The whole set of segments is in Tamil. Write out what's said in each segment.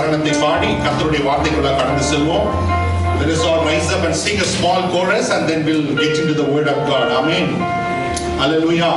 சரணத்தை பாடி கர்த்தருடைய வார்த்தைக்குள்ள கடந்து செல்வோம். Let us all rise up and sing a small chorus and then we'll get into the word of God. Amen. Hallelujah.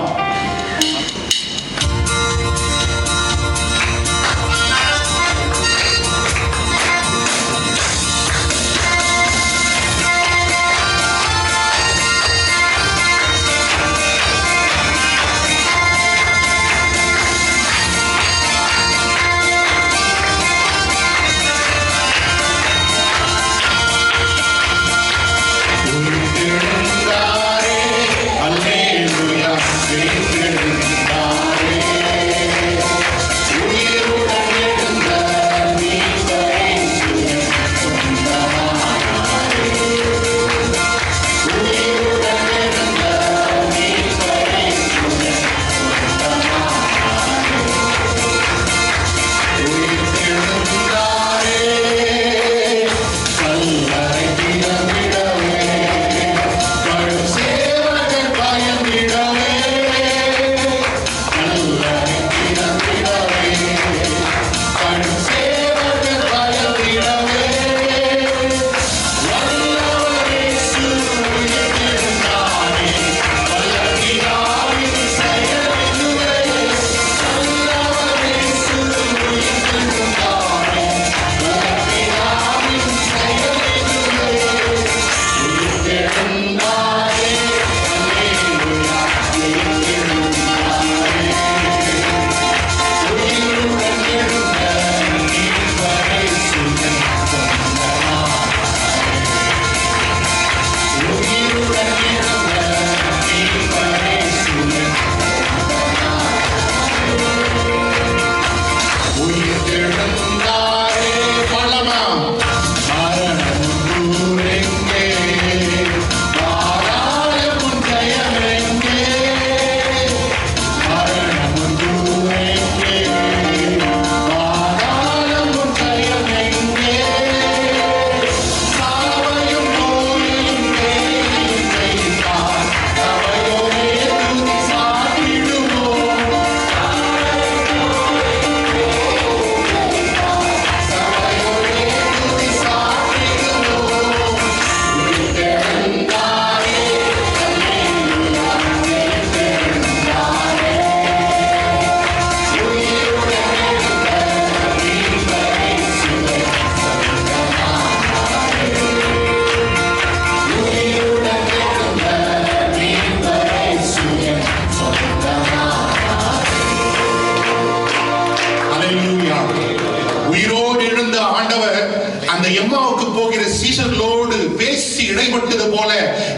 எம்மாவுக்கு போகிற சீஷர்களோடு பேசி இடைப்பட்டது போல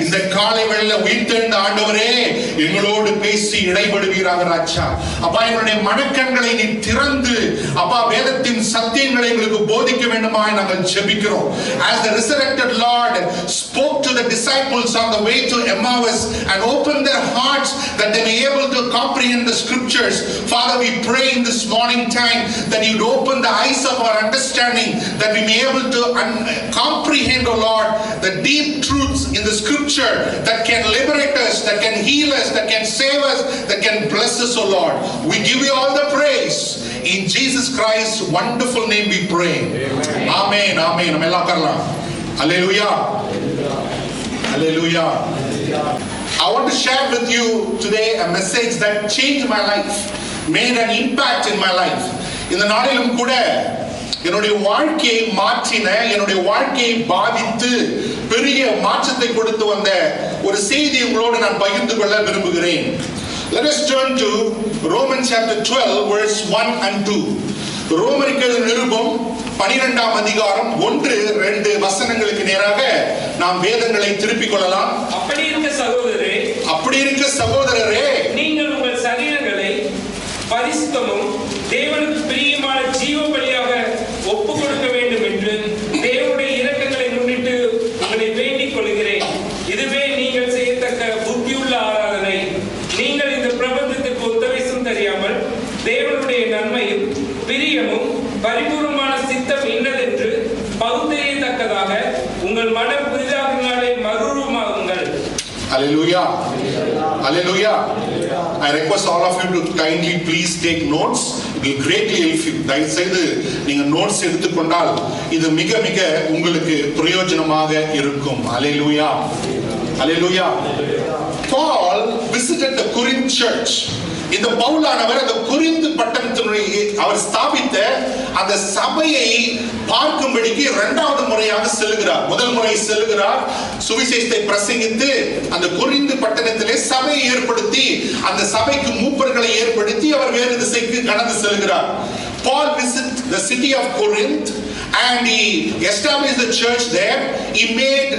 இந்த காலை வேளையில உயிர்த்தெழுந்த ஆண்டவரே எங்களோடு பேசி இடைபடுவீராக ராஜா. அப்பா, எங்களுடைய மனக்கண்களை நீ திறந்து அப்பா வேதத்தின் சத்தியங்களை எங்களுக்கு போதிக்க வேண்டுமாய் நாங்கள் ஜெபிக்கிறோம். As the resurrected Lord spoke to the disciples on the way to Emmaus and opened their hearts that they may be able to comprehend the scriptures, Father, we pray in this morning time that you'd open the eyes of our understanding, that we may be able to comprehend, O Lord, the deep truths in the scripture that can liberate us, that can heal us, that can save us, that can bless us, O Lord. We give you all the praise. In Jesus Christ's wonderful name we pray. Amen. Amen. Amen. Hallelujah. Hallelujah. I want to share with you today a message that changed my life, made an impact in my life. இந்த நாளிலும் கூட என்னுடைய வாழ்க்கையை மாற்றின, என்னுடைய வாழ்க்கையை பாதித்து பெரிய மாற்றத்தை கொடுத்து வந்த ஒரு செய்தி உங்களோடு நான் பகிர்ந்து கொள்ள விரும்புகிறேன். Let us turn to Romans chapter 12 verse 1 and 2. ரோமருக்கு நிருபம் 12ஆம் அதிகாரம் 1-2 வசனங்களுக்கு நேராக நாம் வேதங்களை திருப்பிக் கொள்ளலாம். அப்படி இருக்க சகோதரரே, நீங்கள் உங்கள் சரீரங்களை பரிசுத்தமும் தேவனுக்கு பிரியமான ஜீவ பலியாக ஒப்புக் கொடுக்க வேண்டும் என்று தேவனுடைய இரக்கங்களை முன்னிட்டு உங்களை வேண்டிக் கொள்கிறேன். இதுவே நீங்கள் செய்யத்தக்க புத்தியுள்ள ஆராதனை. நீங்கள் இந்த பிரபஞ்சத்திற்கு உத்தரவிசும் தெரியாமல் தேவனுடைய நன்மையும் பிரியமும் பரிபூர்ணமான சித்தம் இன்னதென்று பகுத்தறியத்தக்கதாக உங்கள் மன புதிதாகினாலே மறுரூபமாகுங்கள். Hallelujah. Hallelujah. I request all of you to kindly please take notes. will greatly help you. தயவு செய்து நீங்க நோட்ஸ் எடுத்துக்கொண்டால் இது மிக மிக உங்களுக்கு பிரயோஜனமாக இருக்கும். அல்லேலூயா, அல்லேலூயா. Paul visited the Corinth church. இந்த பவுலானவர் அந்த கொரிந்து பட்டணத்தினுடைய அவர் ஸ்தாபித்த அந்த சபையை பார்க்கும்படிக்கு இரண்டாவது முறையாக செல்கிறார். முதல் முறை செல்கிறார், சுவிசேஷத்தை பிரசங்கித்து அந்த கொரிந்து பட்டணத்திலே சபையை ஏற்படுத்தி அந்த சபைக்கு மூப்பர்களை ஏற்படுத்தி அவர் வேறு திசைக்கு கடந்து செல்கிறார். Paul visited the city of Corinth and he established the church there. He made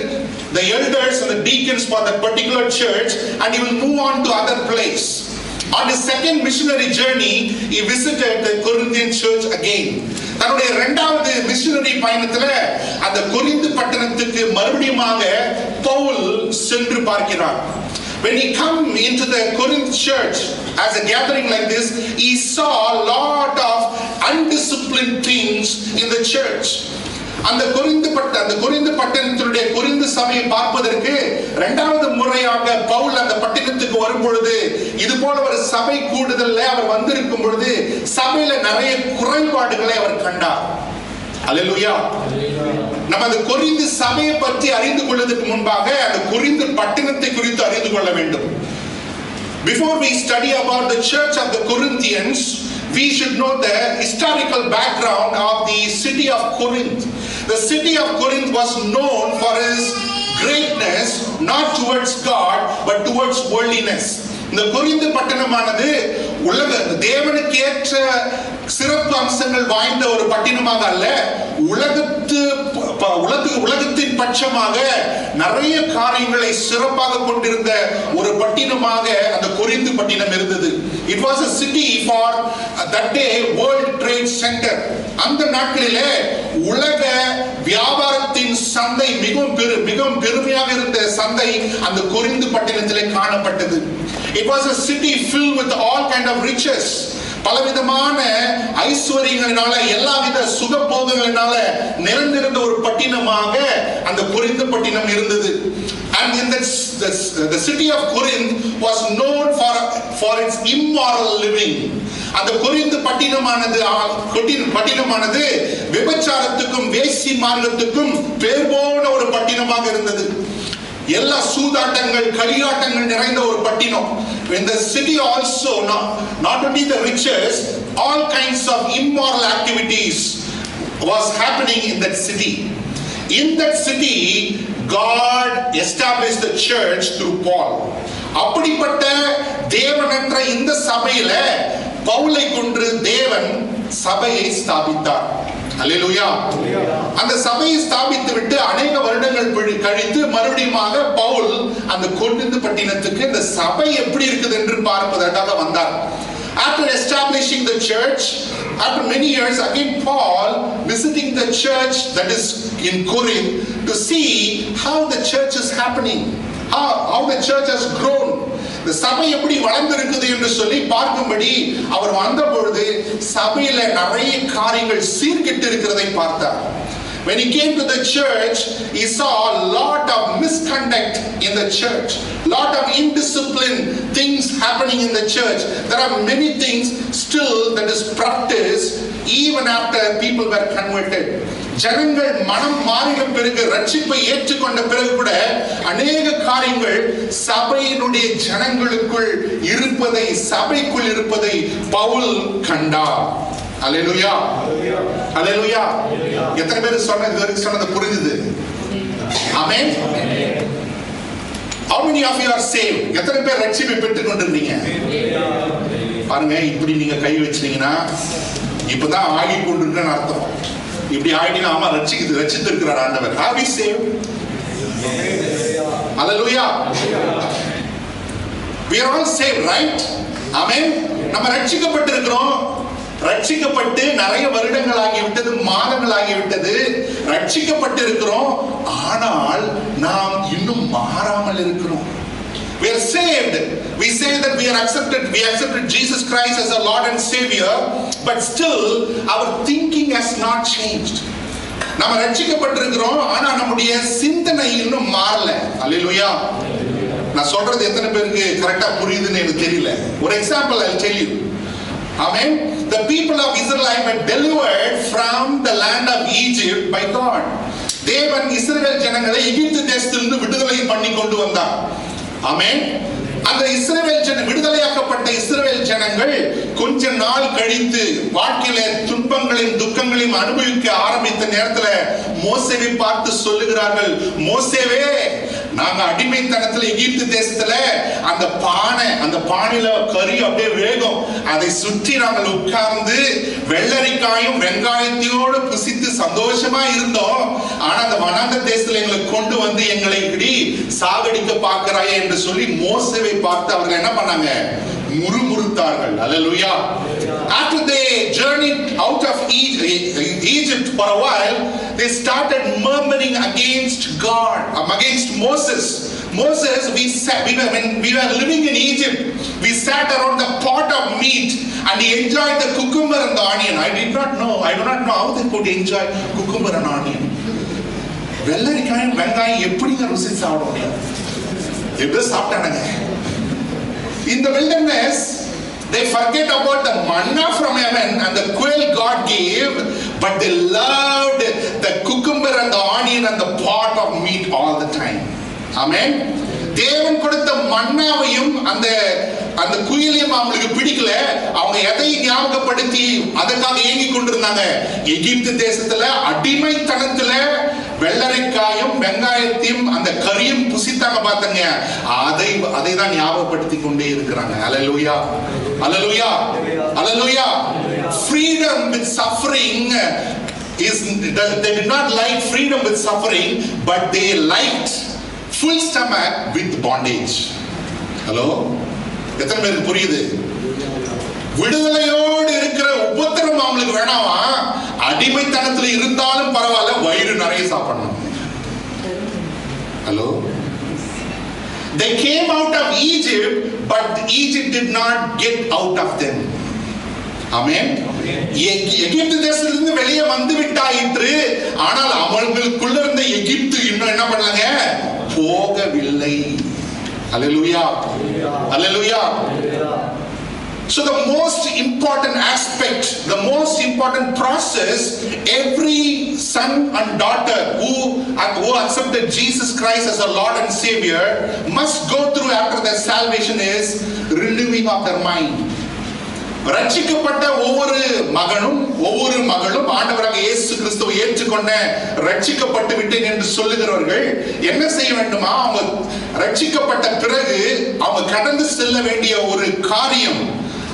the elders and the deacons for that particular church and he will move on to other place. On his second missionary journey, he visited the Corinthian church again. தன்னுடைய இரண்டாவது மிஷனரி பயணத்துல அந்த கொரிந்து பட்டணத்துக்கு மறுபடியுமாக பவுல் சென்று பார்க்கிறார். When he come into the Corinth church as a gathering like this, he saw a lot of undisciplined things in the church. அந்த கொரிந்து பட்டணத்தினுடைய கொரிந்து சபையை பார்ப்பதற்கு இரண்டாவது முறையாக பவுல் அந்த பட்டணத்துக்கு வரும் பொழுது இது போல ஒரு சபை கூடுதல்ல அவர் வந்திருக்கும் பொழுது சபையில நிறைய குறைபாடுகளை அவர் கண்டார். அல்லேலூயா. நம்ம அந்த கொரிந்து சபையை பற்றி அறிந்து கொள்வதற்கு முன்பாக அந்த கொரிந்து பட்டணத்தை குறித்து அறிந்து கொள்ள வேண்டும். Before we study about the church of the Corinthians, we should know the historical background of the city of Corinth. The city of Corinth was known for its greatness, not towards God but towards worldliness. இந்த கொரிந்து பட்டணமானது தேவனுக்கு ஏற்ற சிறப்பு அம்சங்கள் வாய்ந்த ஒரு பட்டினமாக அல்ல, உலகத்தின் பட்சமாக நிறைய காரியங்களை சிறப்பாக கொண்டிருந்த ஒரு பட்டினமாக அந்த கொரிந்து பட்டினம் இருந்தது. It was a city for that day World Trade Center. அந்த நாட்களிலே உலக வியாபாரத்தின் சந்தை மிகவும் பெருமையாக இருந்த சந்தை அந்த கொரிந்து பட்டினத்திலே காணப்பட்டது. It was a city filled with all kind of riches. பலவிதமான ஐஸ்வர்யங்களினால எல்லாவித சுகபோகங்களினால நிறைந்திருந்த ஒரு பட்டினமாக அந்த கொரிந்து பட்டினம் இருந்தது. And in the city of Corinth was known for its immoral living. அந்த கொரிந்து பட்டினமானது விபச்சாரத்துக்கும் வேசி மார்க்கத்துக்கும் பேர் போன ஒரு பட்டினமாக இருந்தது. எல்லா சூதாட்டங்கள் களியாட்டங்கள் நிறைந்த ஒரு பட்டினம். When the city also not only the riches, all kinds of immoral activities was happening in that city. In that city God established the church through Paul. அப்படிப்பட்ட தேவனற்ற இந்த சபையில பவுலை கொண்டு தேவன் சபையை ஸ்தாபித்தார். அல்லேலூயா. அந்த சபையை ஸ்தாபித்து விட்டு அநேக வருடங்கள் கழித்து மறுபடியுமாக பவுல் அந்த கொரிந்து பட்டினத்துக்கு இந்த சபை எப்படி இருக்குது என்று பார்ப்பதற்காக வந்தார். After establishing the church, after many years, again Paul visiting the church that is in Corinth to see how the church is happening, how the church has grown. இந்த சபை எப்படி வளர்ந்திருக்குது என்று சொல்லி பார்க்கும்படி அவர் வந்த பொழுது சபையில நிறைய காரியங்கள் சீர்கெட்டு இருக்கிறதை பார்த்தார். When he came to the church, he saw a lot of misconduct in the church, lot of indiscipline things happening in the church. There are many things still that is practiced even after people were converted. ஜனங்கள் மனம் மாறின பிறகு ரட்சிப்பை ஏற்றுக்கொண்ட பிறகு கூட அநேக காரியங்கள் சபையினுடைய ஜனங்களுக்குள் இருப்பதை சபைக்குள் இருப்பதை பவுல் கண்டார். அல்லேலூயா, அல்லேலூயா. எத்தனை பேர் சொன்னது புரிஞ்சுது? ஆமென். How many of you are saved? எத்தனை பேர் ரட்சிப்பை பெற்றுக் கொண்டிருந்தீங்க? பாருங்க, இப்படி நீங்க கை வச்சீங்கன்னா இப்பதான் ஆகி கொண்டிருக்கன்னு அர்த்தம். இப்படி ஆயிட்டீங்கன்னா ஆமா ரட்சித்து இருக்கிறார் ஆண்டவர். Are we saved? Hallelujah. We are all saved, right? Amen. நம்ம ரட்சிக்கப்பட்டிருக்கிறோம். ரட்சிக்கப்பட்டு நிறைய வருடங்கள் ஆகிவிட்டது, மாதங்கள் ஆகிவிட்டது. ரட்சிக்கப்பட்டிருக்கிறோம், ஆனால் நாம் இன்னும் மாறாமல் இருக்கிறோம். We are saved. We say that we accepted Jesus Christ as our Lord and Savior, but still our thinking has not changed. நம்ம ரட்சிக்கப்பட்டிருக்கிறோம், ஆனா நம்முடைய சிந்தனை இன்னும் மாறல. அல்லேலூயா. நான் சொல்றது எத்தனை பேருக்கு கரெக்டா புரியுதுன்னு எனக்கு தெரியல. ஒரு example I'll tell you. Amen. The people of Israel were delivered from the land of Egypt by God. தேவன் இஸ்ரவேல் ஜனங்களை எகிப்து தேசத்திலிருந்து விடுதலை பண்ணி கொண்டு வந்தார். ஆமென். அந்த இஸ்ரவேல் விடுதலையாக்கப்பட்ட இஸ்ரவேல் ஜனங்கள் கொஞ்ச நாள் கழித்து வாழ்க்கையில துன்பங்களையும் துக்கங்களையும் அனுபவிக்க ஆரம்பித்த நேரத்துல மோசேவை பார்த்து சொல்லுகிறார்கள், மோசேவே, நாங்க அடிமைத்தனத்துல எகிப்து தேசத்துல அந்த பானையில கறி அப்படியே வேகும், அதை சுற்றி நாங்கள் உட்கார்ந்து வெள்ளரிக்காயும் வெங்காயத்தையோடு புசித்து சந்தோஷமா இருந்தோம். ஆனா அந்த வனாந்த தேசத்துல எங்களை கொண்டு வந்து எங்களை இப்படி சாகடிக்க பார்க்கிறாயே என்று சொல்லி மோசேவை பார்த்து அவர்கள் என்ன பண்ணாங்க? முறுமுறுத்தார்கள். அல்லேலூயா. After they journeyed out of Egypt for a while, they started murmuring against God, against Moses. Moses, when we were living in Egypt, we sat around the pot of meat and he enjoyed the cucumber and the onion. I do not know how they could enjoy cucumber and onion. வெள்ளரிக்காயும் வெங்காயம் எப்படிங்க ருசி சாப்பிட முடியாது? எப்படி சாப்பிட்டானுங்க? In the wilderness, they forget about the manna from heaven and the quail God gave, but they loved the cucumber and the onion and the pot of meat all the time. Amen. தேவன் கொடுத்த மன்னாவையும் அந்த குயிலையும் அவங்களுக்கு பிடிக்கல. அவங்க எதை ஞாபகப்படுத்தி அதற்காக ஏங்கி கொண்டிருந்தாங்க? எகிப்து தேசத்துல அடிமைத்தனத்துல வெள்ளரிக்காயும் வெங்காயத்தையும் அந்த கறியும் புசித்தாங்க பார்த்தங்க. அதை தான் ஞாபகப்படுத்தி கொண்டே இருக்கிறாங்க. அல்லேலூயா, அல்லேலூயா, அல்லேலூயா. Freedom with suffering they did not like freedom with suffering, but they liked full stomach with bondage. Hello, எத்தனை பேருக்கு புரியுது? விடுதலையோடு இருக்கிற உபத்திரம் அவங்களுக்கு வேணாமா? அடிமைத்தனத்துல இருந்தாலும் பரவாயில்ல, வயிறு நிறைய சாப்பிடணும். Hello. They came out of Egypt, but Egypt did not get out of them. ஆமென். எகிப்து தேசத்திலிருந்து வெளியே வந்து விட்டாயிற்று, ஆனால் அவங்களுக்குள்ள இருந்த எகிப்து இன்னும் என்ன பண்ணாங்க? போகவில்லை. அல்லேலூயா, அல்லேலூயா. So the most important aspect, the most important process every son and daughter who accepted Jesus Christ as a Lord and Savior must go through after their salvation is renewing of their mind. ரட்சிக்கப்பட்ட ஒவ்வொரு மகனும் ஒவ்வொரு மகளும் ஆண்டவராக இயேசு கிறிஸ்துவை ஏற்றுக்கொண்ட ரட்சிக்கப்பட்டு விட்டேன் என்று சொல்லுகிறவர்கள் என்ன செய்ய வேண்டுமா? அவங்க ரட்சிக்கப்பட்ட பிறகு அவங்க கடந்து செல்ல வேண்டிய ஒரு காரியம்,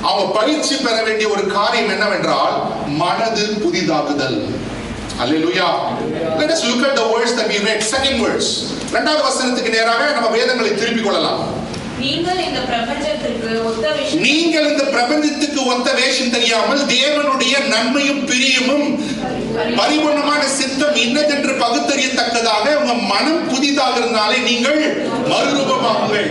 அவங்க பயிற்சி பெற வேண்டிய ஒரு காரியம் என்னவென்றால் மனது புதிதாகுதல். அல்லேலூயா. Let us look at the words that we read. Second verse, இரண்டாவது வசனத்துக்கு நேராக நம்ம வேதங்களை திருப்பிக் கொள்ளலாம். நீங்கள் இந்த பிரபஞ்சத்துக்கு ஒத்த வேஷம் தெரியாமல் தேவனுடைய நன்மையும் பிரியமும் பரிபூர்ணமான சித்தம் இன்னதென்று பகுத்தறியத்தக்கதாக உங்க மனம் புதிதாகிறதுனாலே நீங்கள் மறுரூபமாகுங்கள்.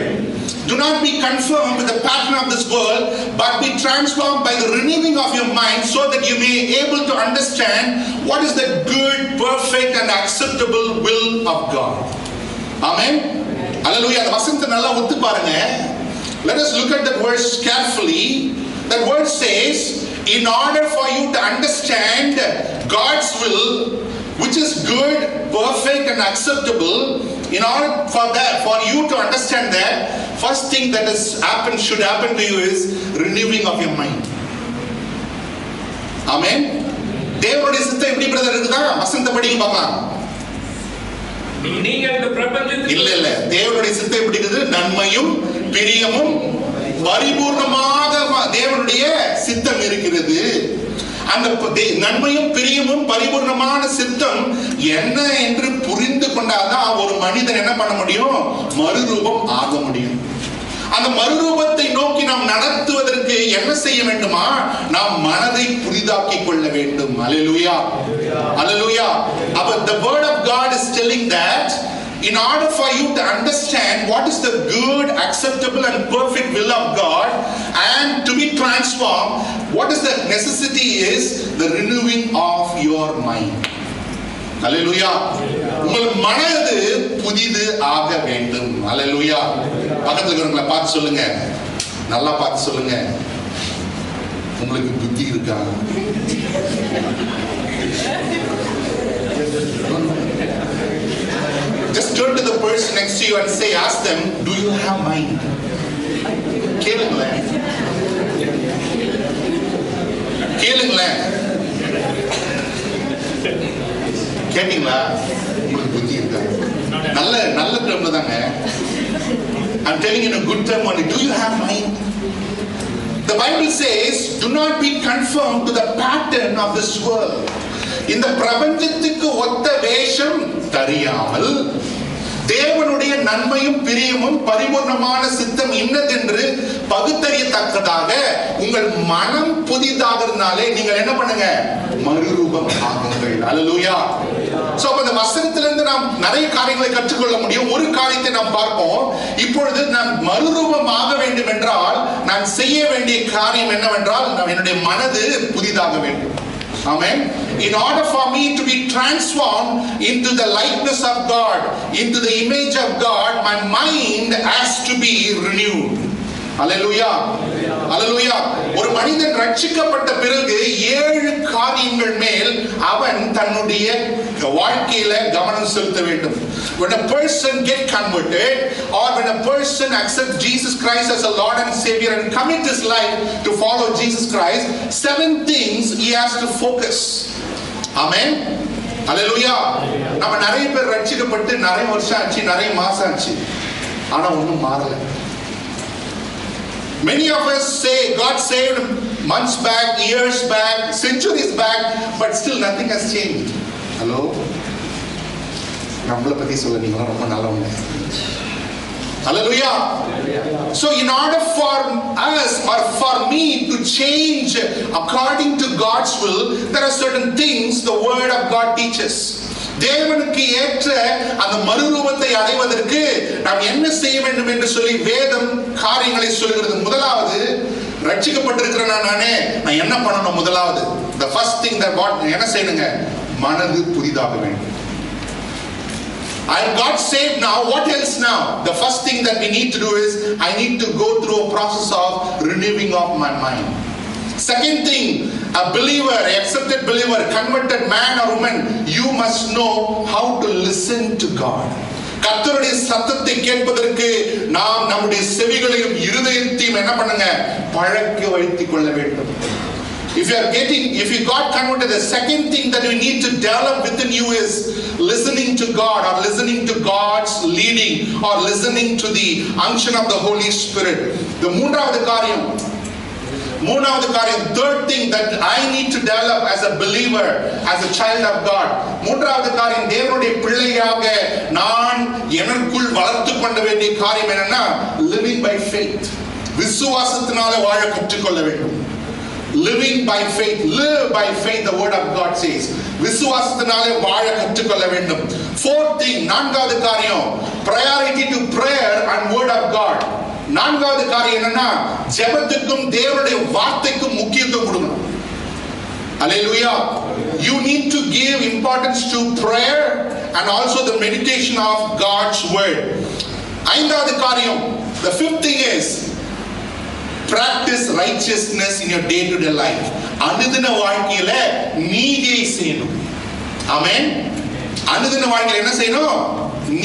Do not be conformed with the pattern of this world, but be transformed by the renewing of your mind, so that you may be able to understand what is the good, perfect and acceptable will of God. Amen. Hallelujah. The வசனத்தை நல்லா ஒத்து பாருங்க. Let us look at that verse carefully. That verse says, in order for you to understand God's will, which is good, perfect and acceptable, in order for you to understand that, first thing that should happen to you is renewing of your mind. Amen. தேவனுடைய சித்தம் எப்படி பிரதர் இருக்குதா? வசனத்தை படிங்க பார்க்கலாம். நீங்கள் இந்த பிரபஞ்சத்தில் இல்ல தேவனுடைய சித்தம் எப்படி இருக்குது? நன்மையும் பிரியமும் பரிபூர்ணமாக தேவனுடைய சித்தம் இருக்கிறது. அந்த நன்மையும் பிரியமும் பரிபூர்ணமான சித்தம் என்ன என்று புரிந்து கொண்டாதான் ஒரு மனிதன் என்ன பண்ண முடியும்? மறுரூபம் ஆக முடியும். அந்த மறுரூபத்தை நோக்கி நாம் நடத்துவதற்கு என்ன செய்ய வேண்டுமா? நாம் மனதை புதிதாக்கிக் கொள்ள வேண்டும். அல்லேலூயா, அல்லேலூயா. But the word of God is telling that in order for you to understand what is the good, acceptable and perfect will of God and to be transformed, what is the necessity is the renewing of your mind. அல்லேலூயா. உங்கள் மனது புதிது ஆக வேண்டும். அல்லேலூயா. பக்கத்துல இருக்கிறவங்களை பார்த்து சொல்லுங்க, நல்லா பார்த்து சொல்லுங்க, உங்களுக்கு புத்தி இருக்கா? Just turn to the person next to you and say, ask them, do you have mind? கேளுங்களேன், கேளுங்களேன். கேட்டீங்களா? உங்களுக்கு புத்தி இருக்கா? நல்ல நல்ல டேர்ம்ல தாங்க. I'm telling you in a good term only. Do you have mind? The Bible says, do not be conformed to the pattern of this world. இந்த பிரபஞ்சத்துக்கு ஒத்த வேஷம் தெரியாமல் தேவனுடைய நன்மையும் பிரியமும் பரிபூர்ணமான சித்தம் இன்னதென்று பகுத்தறியத்தக்கதாக உங்கள் மனம் புதிதாகிறதுனாலே நீங்கள் என்ன பண்ணுங்க? மறுரூபம் ஆகுங்கள். அல்லேலூயா. சோ அப்ப இந்த வசனத்திலிருந்து நாம் நிறைய காரியங்களை கற்றுக்கொள்ள முடியும். ஒரு காரியத்தை நாம் பார்ப்போம். இப்பொழுது நான் மறுரூபம் ஆக வேண்டும் என்றால் நான் செய்ய வேண்டிய காரியம் என்னவென்றால், என்னுடைய மனது புதிதாக வேண்டும். Amen. In order for me to be transformed into the likeness of God, into the image of God, my mind has to be renewed. Hallelujah. Hallelujah. ஒரு மனிதன் ரட்சிக்கப்பட்ட பிறகு 7 காரியங்கள் மேல் அவன் தன்னுடைய வாழ்க்கையில கவனம் செலுத்த வேண்டும். When a person get converted or when a person accepts Jesus Christ as a Lord and Savior and commit his life to follow Jesus Christ, 7 things he has to focus. Amen. Hallelujah. நம்ம நிறைய பேர் ரட்சிக்கப்பட்டு நிறைய வருஷம் ஆச்சு, நிறைய மாசம் ஆச்சு, ஆனா ஒண்ணும் மாறல. Many of us say God saved months back, years back, centuries back, but still nothing has changed. Hello? நம்மளை பத்தி சொல்ல நீங்க ரொம்ப நல்லவங்க. Hallelujah. So in order for us or for me to change according to God's will, there are certain things the word of God teaches. தேவனுக்கு ஏற்ற அந்த மறுரூபத்தை அடைவதற்கு நாம் என்ன செய்ய வேண்டும் என்று சொல்லி வேதம் காரியங்களை சொல்கிறது. முதலாவது, ரட்சிக்கப்பட்டிருக்கிற நானே நான் என்ன பண்ணணும்? முதலாவது, the first thing that what என்ன செய்யணுங்க? மனது புதிதாக வேண்டும். I got saved now. What else now? The first thing that we need to do is I need to go through a process of renewing of my mind. Second thing, a believer, accepted believer, converted man or woman, you must know how to listen to God. கர்த்தருடைய சத்தத்தை கேட்பதற்கு நாம் நம்முடைய செவிகளையும் இருதயத்தையும் என்ன பண்ணுங்க? பழக்க வைத்துக் கொள்ள வேண்டும். If you got converted, the second thing that you need to develop within you is listening to God or listening to God's leading or listening to the unction of the Holy Spirit. The மூன்றாவது காரியம், third thing that I need to develop as a believer, as a child of God. மூன்றாவது காரியம், தேவனுடைய பிள்ளையாக நான் எனக்குள் வளர்த்து கொள்ள வேண்டிய காரியம் என்னன்னா, living by faith. விசுவாசத்தினால வாழ கற்றுக்கொள்ள வேண்டும். Living by faith, live by faith, the word of God says. விசுவாசத்தினாலே வாழ கற்றுக்கொள்ள வேண்டும். Fourth thing, நான்காவது காரியம், priority to prayer and word of God. நான்காவது காரியம் என்னன்னா, ஜெபத்துக்கும் தேவனுடைய வார்த்தைக்கும் முக்கியத்துவம் கொடுக்கணும். Hallelujah. You need to give importance to prayer and also the meditation of God's word. ஐந்தாவது காரியம், the fifth thing is practice righteousness in your day to day life. அனுதின வாழ்க்கையில நீதியை செய்யணும். ஆமென். அனுதின வாழ்க்கையில என்ன செய்யணும்?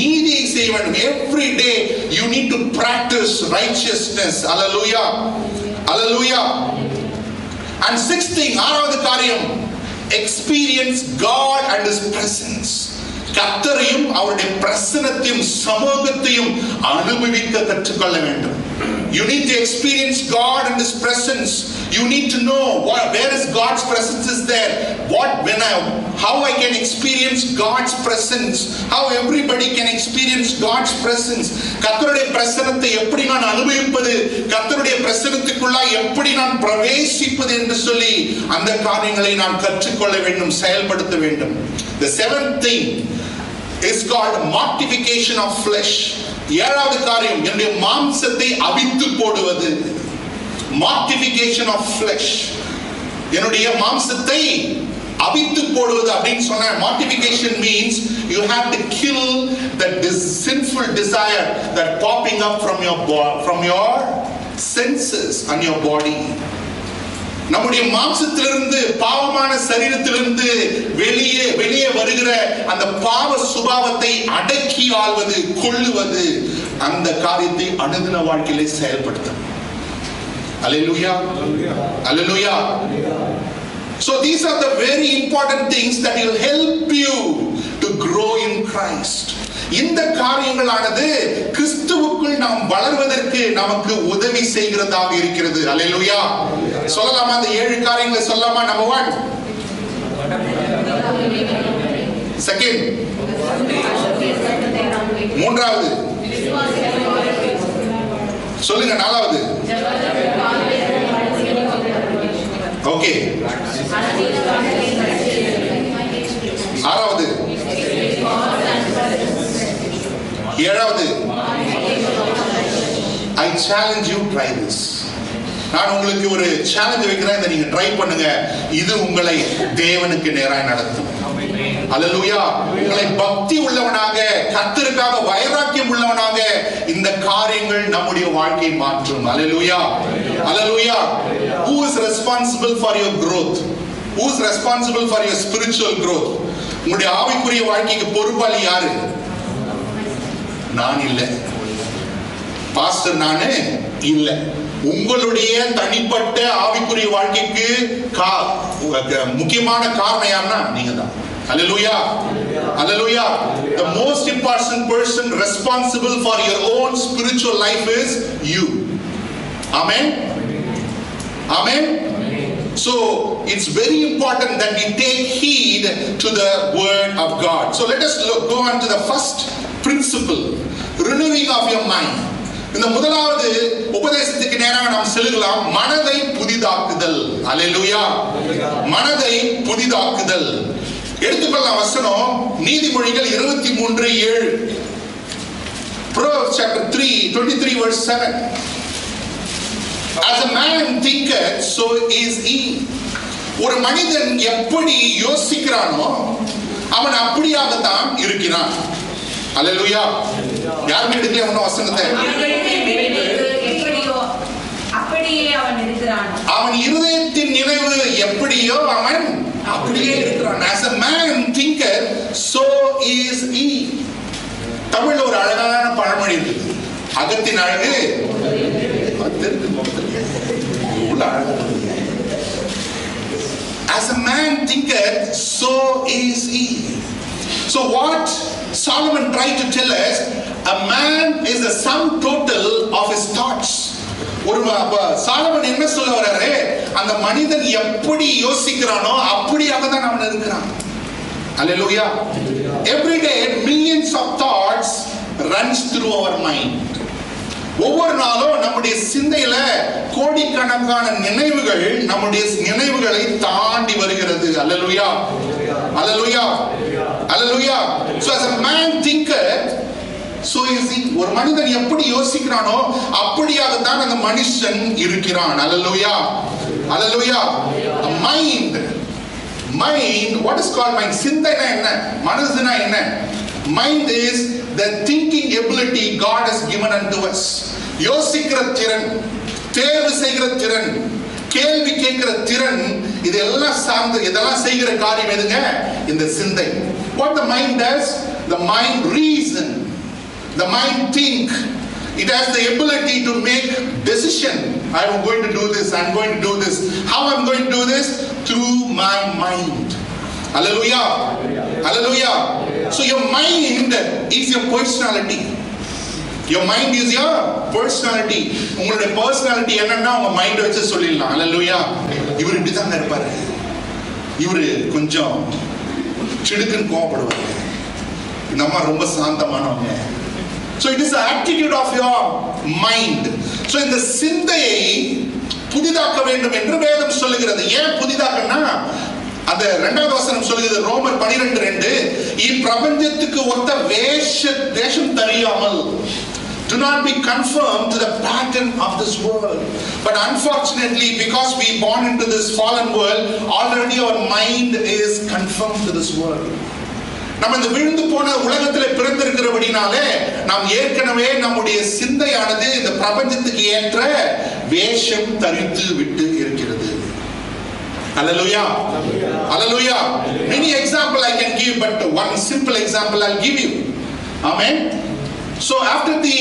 நீதியை செய்ய வேண்டும். Every day you need to practice righteousness. Hallelujah. Hallelujah. And sixth thing, ஆறாவது காரியம், experience God and his presence. கர்த்தரையும் அவருடைய பிரசன்னத்தையும் சமூகத்தையும் அனுபவிக்க கற்றுக்கொள்ள வேண்டும். You need to experience God and his presence. You need to know where is God's presence is there. How I can experience God's presence. How everybody can experience God's presence. கர்த்தருடைய பிரசன்னத்தை எப்படி நான் அனுபவிப்பது, கர்த்தருடைய பிரசன்னத்துக்குள்ள எப்படி நான் பிரவேசிப்பது என்று சொல்லி அந்த காரியங்களை நான் கற்றுக்கொள்ள வேண்டும், செயல்படுத்த வேண்டும். The seventh thing is called mortification of flesh. ஏழாவது காரியம், என்னுடைய மாம்சத்தை அவித்து போடுவது. Mortification of flesh. என்னுடைய மாம்சத்தை அவித்து போடுவது அப்படின்னு சொன்ன, mortification means you have to kill that sinful desire that popping up from your senses and your body. நம்முடைய மாம்சத்திலிருந்து, பாவமான சரீரத்திலிருந்து வெளியே வருகிற அந்த பாவ சுபாவத்தை அடக்கி ஆள்வது, கொள்ளுவது, அந்த காரியத்தை அனுதின வாழ்க்கையிலே செயல்படுத்தும். Hallelujah. Hallelujah. So these are the very important things that will help you to grow in Christ. இந்த காரியங்களானது கிறிஸ்துவுக்குள் நாம் வளர்வதற்கு நமக்கு உதவி செய்கிறதாக இருக்கிறது. அல்லேலூயா. சொல்லலாமா? அந்த 7 காரியங்களை சொல்லலாமா? நம்பர் 1, செகண்ட், மூன்றாவது சொல்லுங்க, நாலாவது, ஓகே, ஆறாவது, ஏழாவது, I challenge you, try this. நான் உங்களுக்கு ஒரு சேலஞ்ச் வைக்கிறேன், இதை நீங்க ட்ரை பண்ணுங்க. இது உங்களை தேவனுக்கு நேராய் நடத்தும். அல்லேலூயா. உங்களை பக்தி உள்ளவனாக, கர்த்தருக்காக வைராக்கியம் உள்ளவனாக இந்த காரியங்கள் நம்முடைய வாழ்க்கையை மாற்றும். அல்லேலூயா. அல்லேலூயா. Who is responsible for your growth? Who is responsible for your spiritual growth? உங்களுடைய ஆவிக்குரிய வாழ்க்கைக்கு பொறுப்பாளி யாரு? நான் இல்லை, பாஸ்டர் நானு இல்லை. உங்களுடைய தனிப்பட்ட ஆவிக்குரிய வாழ்க்கைக்கு முக்கியமான காரணம் யாருன்னா நீங்க தான். Hallelujah. Hallelujah. The most important person responsible for your own spiritual life is you. Amen. Amen. So it's very important that we take heed to the word of God. So let us go on to the first principle, renewing of your mind. இந்த முதலாவது உபதேசத்துக்கு நேராக நாம் செல்லலாம். மனதை புதிதாக்குதல். அல்லேலூயா. மனதை புதிதாக்குதல். எடுத்துக்கொள்ளலாம் வசனம், நீதிமொழிகள் 23:7. Proverbs chapter 3:23 verse 7. As a man thinketh, so is he. ஒரு மனிதன் எப்படி யோசிக்கிறானோ அவன் அப்படியாகத்தான் இருக்கிறான். அல்லேலூயா. யாருமே எடுக்கலையா உன்ன வசனத்தை? அவன் இருதயத்தின் நினைவு எப்படியோ அவன் அப்படியே இருக்கிறான். As a man thinketh, so is he. தமிழ்ல ஒரு அழகான பழமொழி இருக்கு, அகத்தின் அழகு As a man thinketh, so is he. So what Solomon tried to tell us, a man is the sum total of his thoughts. ஒரு சாலமன் என்ன சொல்ல வர்றாரு, அந்த மனிதன் எப்படி யோசிக்கிறானோ அப்படியாக தான் அவன் இருக்கிறான். Hallelujah. Every day millions of thoughts runs through our mind. ஒவ்வொரு நாளும் நம்முடைய சிந்தையில கோடிக்கணக்கான நினைவுகள் நம்முடைய நினைவுகளை தாண்டி வருகிறது. Hallelujah. Hallelujah. Hallelujah. So as a man thinketh, so is he. ஒரு மனிதன் எப்படி யோசிக்கிறானோ அப்படியாக தான் அந்த மனுஷன் இருக்கிறான். Hallelujah. Hallelujah. Mind. Mind, what is called mind? சிந்தைனா என்ன? மனசுனா என்ன? Mind is the thinking ability God has given unto us. யோசிக்கிற திறன், தேர்வு செய்கிற திறன், கேள்வி கேட்கிற திறன், இதெல்லாம் சார்ந்து இதெல்லாம் செய்கிற காரியம் எதுங்க? இந்த சிந்தை. What the mind does? The mind reason. The mind think. It has the ability to make decision. I am going to do this. I am going to do this. How I am going to do this? Through my mind. Hallelujah. Hallelujah. So your mind is your personality. Your mind is your personality. உங்களுடைய personality என்னன்னா உங்க மைண்ட் வச்சு சொல்லிடலாம். Hallelujah. இவர் இப்படி தான் இருப்பாரு, இவரு கொஞ்சம் சிடுக்குன்னு கோவப்படுவாரு, இந்த அம்மா ரொம்ப சாந்தமானவங்க. So it is the attitude of your mind. So இந்த சிந்தையை புதிதாக்க வேண்டும் என்று வேதம் சொல்லுகிறது. ஏன் புதிதாக்கன்னா, அந்த 2வது வசனம் சொல்லுகிறது, ரோமர் 12:2, இப்பிரபஞ்சத்துக்கு ஒத்த வேஷம் தெரியாமல், do not be conformed to the pattern of this world. But unfortunately, because we born into this fallen world, already our mind is conformed to this world. நம்ம இந்த விழுந்து போன உலகத்துல பிறந்திருக்கிறபடினாலே நாம் ஏற்கனவே நம்முடைய சிந்தையானது இந்த பிரபஞ்சத்துக்கு ஏற்ற வேஷம் தரித்து விட்டு இருக்கிறது. Hallelujah. Hallelujah. Many example I can give, but one simple example I'll give you. Amen. So after the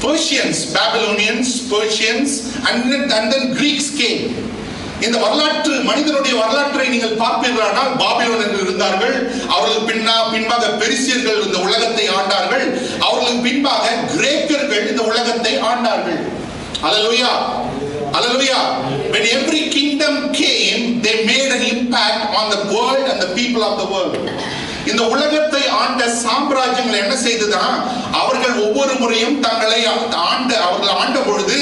Persians, Babylonians, Persians, and then Greeks came. இந்த வரலாற்று மனிதனுடைய வரலாற்றை நீங்கள் பார்ப்பீர்களானால் பாபிலோனில் இருந்தார்கள், அவர்களுக்கு பின்பாக பெரிசியர்கள் இந்த உலகத்தை ஆண்டார்கள், அவர்களுக்கு பின்பாக கிரேக்கர்கள் இந்த உலகத்தை ஆண்டார்கள். Hallelujah. Hallelujah. When every kingdom came, they made an impact on the world and the people of the world. இந்த உலகத்தை ஆண்ட சாம்ராஜ்யங்கள் என்ன செய்ததா, அவர்கள் ஒவ்வொரு முறையும் தங்களை அவர்கள் ஆண்ட பொழுது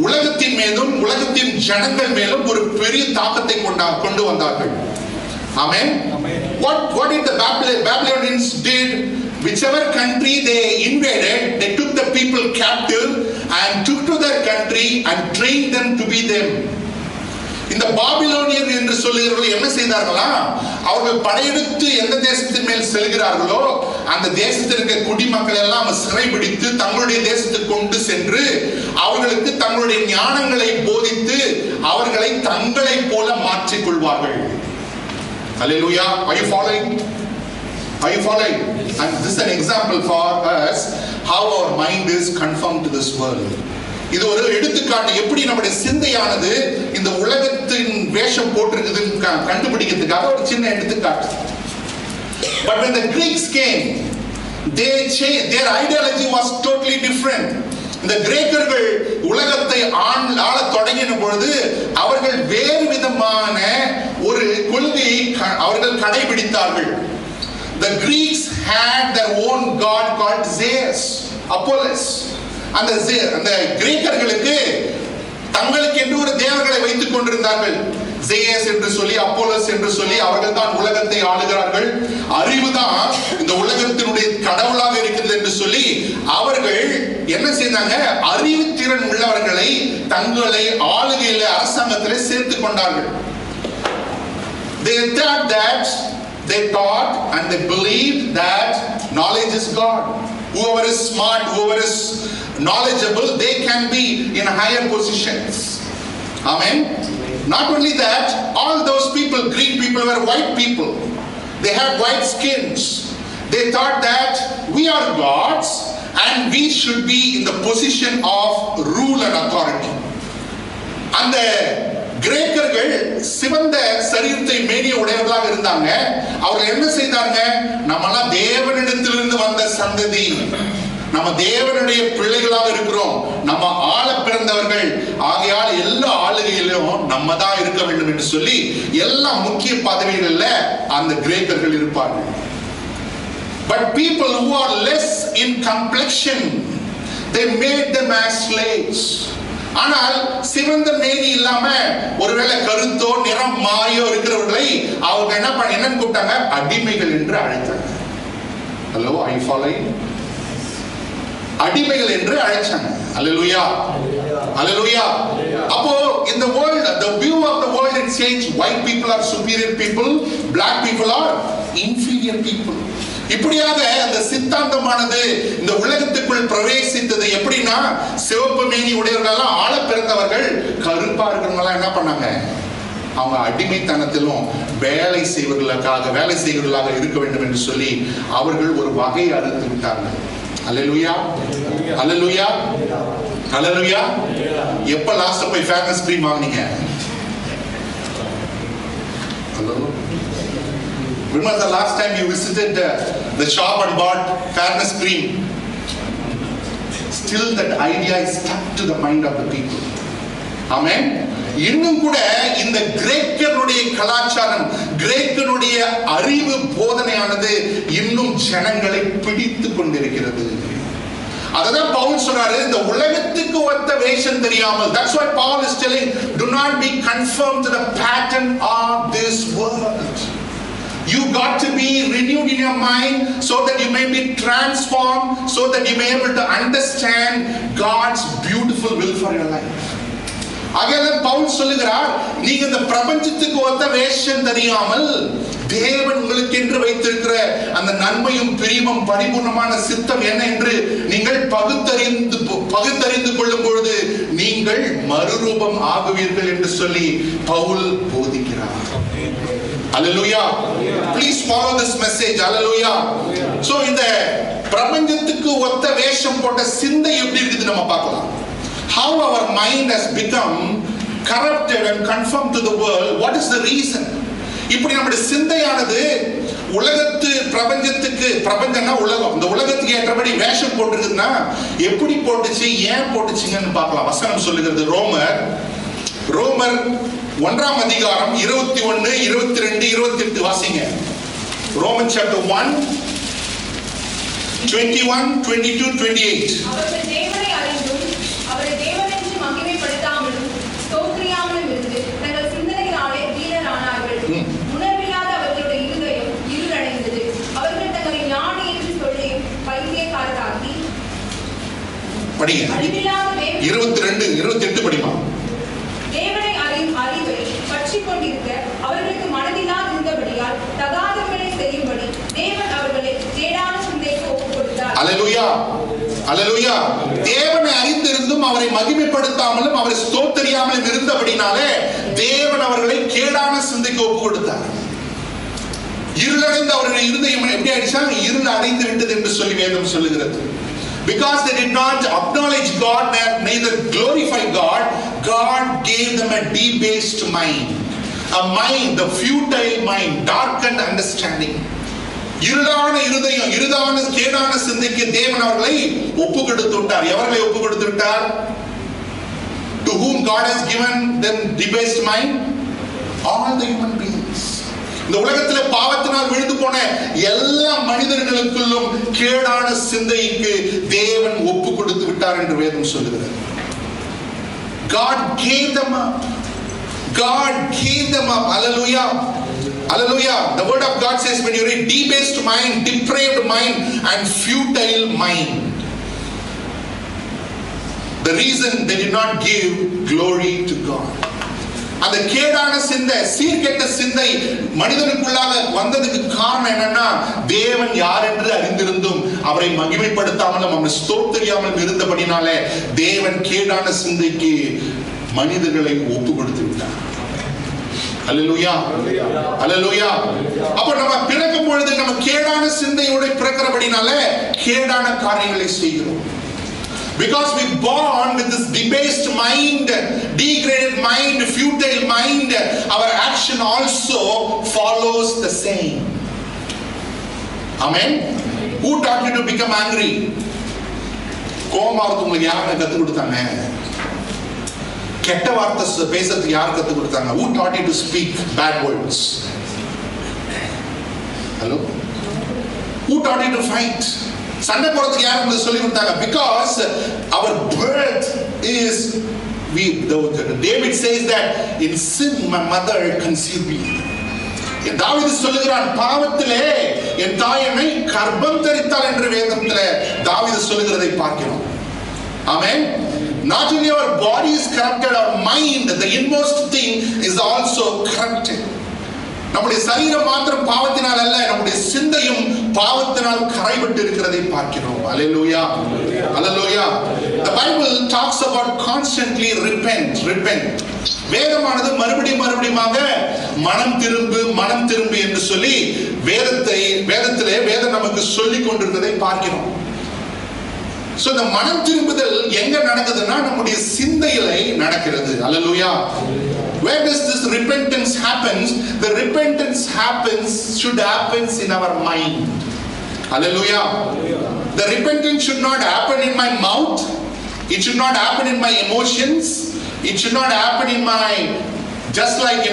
உலகத்தின் மேலும் உலகத்தின் ஜனங்கள் மேலும் ஒரு பெரிய தாக்கத்தை கொண்டு வந்தார்கள். Amen. What did the Babylonians did? Whichever country they invaded, they took the people captive and took to their country and trained them to be them. இந்த பாபிலோனியர் என்று சொல்லுகிறவர்கள் என்ன செய்தார்களா, அவர்கள் படையெடுத்து எந்த தேசத்தின் மேல் செல்கிறார்களோ அந்த தேசத்தில் இருக்க குடிமக்கள் எல்லாம் சிறைபிடித்து தங்களுடைய தேசத்துக்கு கொண்டு சென்று அவர்களுக்கு தங்களுடைய ஞானங்களை போதித்து அவர்களை தங்களை போல மாற்றிக் கொள்வார்கள். Hallelujah. Are you following? Are you following? And this is an example for us how our mind is conformed to this world. இது ஒரு எடுத்துக்காட்டு, எப்படி நம்முடைய சிந்தையானது இந்த உலகத்தின் வேஷம் போட்டிருக்குதுன்னு கண்டுபிடிக்கிறதுக்காக ஒரு சின்ன எடுத்துக்காட்டு. But when the Greeks came, they changed. Their ideology was totally different. இந்த கிரேக்கர்கள் உலகத்தை ஆள தொடங்கின பொழுது அவர்கள் வேறு விதமான ஒரு கொள்கையை அவர்கள் கடைபிடித்தார்கள். The Greeks had their own god called Zeus, Apollos. அந்த கிரேக்கர்களுக்கு தங்களுக்கு என்று ஒரு தேவர்களை வைத்துக் கொண்டிருந்தார்கள். ஜேயஸ் என்று சொல்லி, அப்போலஸ் என்று சொல்லி அவர்கள் தான் உலகத்தை ஆளுகிறார்கள், அறிவுதான் இந்த உலகத்தினுடைய கடவுளாக இருக்கிறது என்று சொல்லி அவர்கள் என்ன செய்தாங்க, அறிவுத்திறன் உள்ளவர்களை தங்களை ஆளுகையில அரசாங்கத்திலே சேர்த்துக் கொண்டார்கள். They thought and they believed that knowledge is God. Whoever is smart, whoever is knowledgeable, they can be in higher positions. Amen. Not only that, all those people, Greek people, were white people. They had white skins. They thought that we are gods and we should be in the position of rule and authority. அந்த கிரேக்கர்கள் சிவந்த சரீரத்தை மேனிய உடையவர்களாக இருந்தாங்க. அவர்கள் என்ன செய்தாங்க, நம்மெல்லாம் தேவனிடத்திலிருந்து வந்த சந்ததி, நம்ம தேவனுடைய பிள்ளைகளாக இருக்கிறோம், நம்ம ஆள பிறந்தவர்கள், ஆகையால் எல்லா ஆளுகையிலும் நம்ம தான் இருக்க வேண்டும் என்று சொல்லி எல்லா முக்கிய பதவிகளில் அந்த கிரேக்கர்கள் இருப்பார்கள். But people who are less in complexion, they made them as slaves. ஆனால் சிவந்த மேனி இல்லாம ஒருவேளை கருத்தோ நிறம் மாறியோ இருக்கிறவர்களை அவங்க என்னன்னு கூப்பிட்டாங்க, அடிமைகள் என்று அழைத்தாங்க. ஹலோ, ஐ ஃபாலோயிங்? அடிமைகள் என்று அழைச்சாங்க. அல்லேலூயா, அல்லேலூயா. அப்போ இந்த world, the view of the world it changed. White people are superior people, black people are inferior people. இப்படியாக அந்த சித்தாந்தமானது இந்த உலகத்துக்குள் பிரவேசித்தது. எப்படின்னா, சிவப்பு மேனி உடையவர்கள் ஆள பிறந்தவர்கள், கருப்பா இருக்கிறவங்க என்ன பண்ணாங்க, அவங்க அடிமைத்தனத்திலும் வேலை செய்வர்களாக இருக்க வேண்டும் என்று சொல்லி அவர்கள் ஒரு வகை அறுத்து விட்டார்கள். அல்லேலூயா, அல்லேலூயா, அல்லேலூயா. எப்ப லாஸ்ட் போய் ஃபேர்னஸ் கிரீம் வாங்குனீங்க? Remember the last time you visited the shop and bought fairness cream? Still that idea is stuck to the mind of the people. Amen. இன்னும் கூட இந்த கிரேக்கனுடைய கலாச்சாரம், கிரேக்கனுடைய அறிவு போதனையானது இன்னும் ஜனங்களை பிடித்து கொண்டிருக்கிறது. அததான் பவுல் சொல்றாரு, இந்த உலகத்துக்கு ஒத்த வேஷம் தெரியாமல். That's why Paul is telling, do not be conformed to the pattern of this world. You got to be renewed in your mind so that you may be transformed, so that you may be able to understand God's beautiful will for your life. ஆகையால் பவுல் சொல்லுகிறார், நீங்க இந்த பிரபஞ்சத்துக்கு ஒத்த வேஷம் தெரியாமல் தேவன் உங்களுக்கு என்று வைத்திருக்கிற அந்த நன்மையும் பிரியமும் பரிபூர்ணமான சித்தம் என்ன என்று நீங்கள் பகுத்தறிந்து கொள்ளும் பொழுது நீங்கள் மறுரூபம் ஆகுவீர்கள் என்று சொல்லி Pavul போதிக்கிறார். Hallelujah. Please follow this message. Hallelujah. So இந்த பிரபஞ்சத்துக்கு ஒத்த வேஷம் போட்ட சிந்தை எப்படி இருக்குது நம்ம பார்க்கலாம். How our mind has become corrupted and conformed to the world. What is the reason? இப்படி நம்முடைய சிந்தையானது உலகத்து பிரபஞ்சத்துக்கு, பிரபஞ்சம்னா உலகம், இந்த உலகத்துக்கு ஏற்றபடி வேஷம் போட்டுருக்குன்னா எப்படி போட்டுச்சு, ஏன் போட்டுச்சுங்கன்னு பார்க்கலாம். வசனம் சொல்லுகிறது. ரோமர் 1 அதிகாரம் 21, 22, 28 வாசிங்க. Romans chapter 1, 21, 22, 28. அவர்கள் தேவனை அறிந்தும் அவரை தேவனென்று மகிமைப்படுத்தாமலும் ஸ்தோத்திரியாமலும் இருந்து தங்கள் சிந்தனையினாலே வீணரானார்கள். உணர்வில்லாத அவர்களுடைய இருதயம் இருளடைந்தது. அவர்கள் தங்களை ஞானி என்று சொல்லி பைத்தியக்காரராக்கி படிங்க. 22, 28 படிமா. தேவனை அறிவை பற்றிக் கொண்டிருக்க அவர்களுக்கு மனதினால் இருந்தபடியால் தகாதவர்களை செய்யும்படி தேவன் அவர்களை கேடான சிந்தைக்கு ஒப்புக் கொடுத்தார். அல்லேலூயா, அல்லேலூயா. தேவனை அறிந்திருந்தும் அவரை மகிமைப்படுத்தாமலும் அவரை ஸ்தோத்திரியாமலும் இருந்தபடினாலே தேவன் அவர்களை கேடான சிந்தைக்கு ஒப்புக் கொடுத்தார். இருளடைந்த அவர்களுடைய இருதயம் எப்படி ஆயிடுச்சா? இருள் அடைந்து விட்டது என்று சொல்லி வேதம் சொல்லுகிறது. Because they did not acknowledge God, neither glorify God, God gave them a debased mind. A mind, the futile mind, darkened understanding. இருளான இருதயம், இருளான கேடான சிந்தைக்கு தேவன் அவர்களை ஒப்பு கொடுத்து விட்டார். எவர்களை ஒப்பு கொடுத்து விட்டார்? To whom God has given them debased mind? All the human beings. இந்த உலகத்துல பாவத்தினால் விழுந்து போன எல்லா மனிதர்களுக்குள்ளும் கேடான சிந்தைக்கு தேவன் ஒப்பு கொடுத்து விட்டார் என்று வேதம் சொல்லுகிறது. God gave them up. God gave them up. Hallelujah. Hallelujah. The word of God says, when you read debased mind, depraved mind and futile mind, the reason they did not give glory to God. அந்த கேடான சிந்தை, சீர்கெட்ட சிந்தை மனிதனுக்குள்ளாக வந்ததுக்கு காரணம் என்னன்னா, தேவன் யார் என்று அறிந்திருந்தும் அவரை மகிமைப்படுத்தாமலும் அவரை ஸ்தோத்திரியாமலும் இருந்தபடினாலே தேவன் கேடான சிந்தைக்கு மனிதர்களை ஒப்பு கொடுத்து விட்டார். அல்லேலூயா, அல்லேலூயா. அப்ப நம்ம பிறக்கும் பொழுது நம்ம கேடான சிந்தையோட பிறக்கிறபடினாலே கேடான காரியங்களை செய்கிறோம். Because we born with this debased mind, degraded mind, futile mind, our action also follows the same. Amen. Who taught you to become angry? கோபமாகிறது உங்களுக்கு யார் கத்து கொடுத்தாங்க? கெட்ட வார்த்தை பேசுறதுக்கு யார் கத்து கொடுத்தாங்க? Who taught you to speak bad words? Hello? Who taught you to fight? சண்டை போறதுக்கு யார் உங்களுக்கு சொல்லி கொடுத்தாங்க? Because our birth is, David says that in sin my mother conceived me. தாவீது சொல்லுகிறான், பாவத்திலே என் தாய் என்னை கர்ப்பம் தரித்தாள் என்று வேதத்திலே தாவீது சொல்லுகிறதை பார்க்கிறோம். Amen. Not only our body is corrupted, our mind, the inmost thing, is also corrupted. நம்முடைய சரீரம் மாத்திரம் பாவத்தினால் அல்ல, நம்முடைய சிந்தையும் பாவத்தினால் கரைபட்டு இருக்கிறதை பார்க்கிறோம். அல்லேலூயா, அல்லேலூயா. The Bible talks about constantly repent. வேதமானது மறுபடியுமாக மனம் திரும்பு என்று சொல்லி வேதத்திலே வேதம் நமக்கு சொல்லிக் கொண்டிருந்ததை பார்க்கிறோம். So இந்த மனம் திரும்புதல் எங்க நடக்குதுன்னா நம்முடைய சிந்தையிலே நடக்கிறது. அல்லேலூயா. Where does this repentance happens? The repentance should happen in our mind. Hallelujah. The repentance should not happen in my mouth. It should not happen in my emotions. It should not happen in my, just like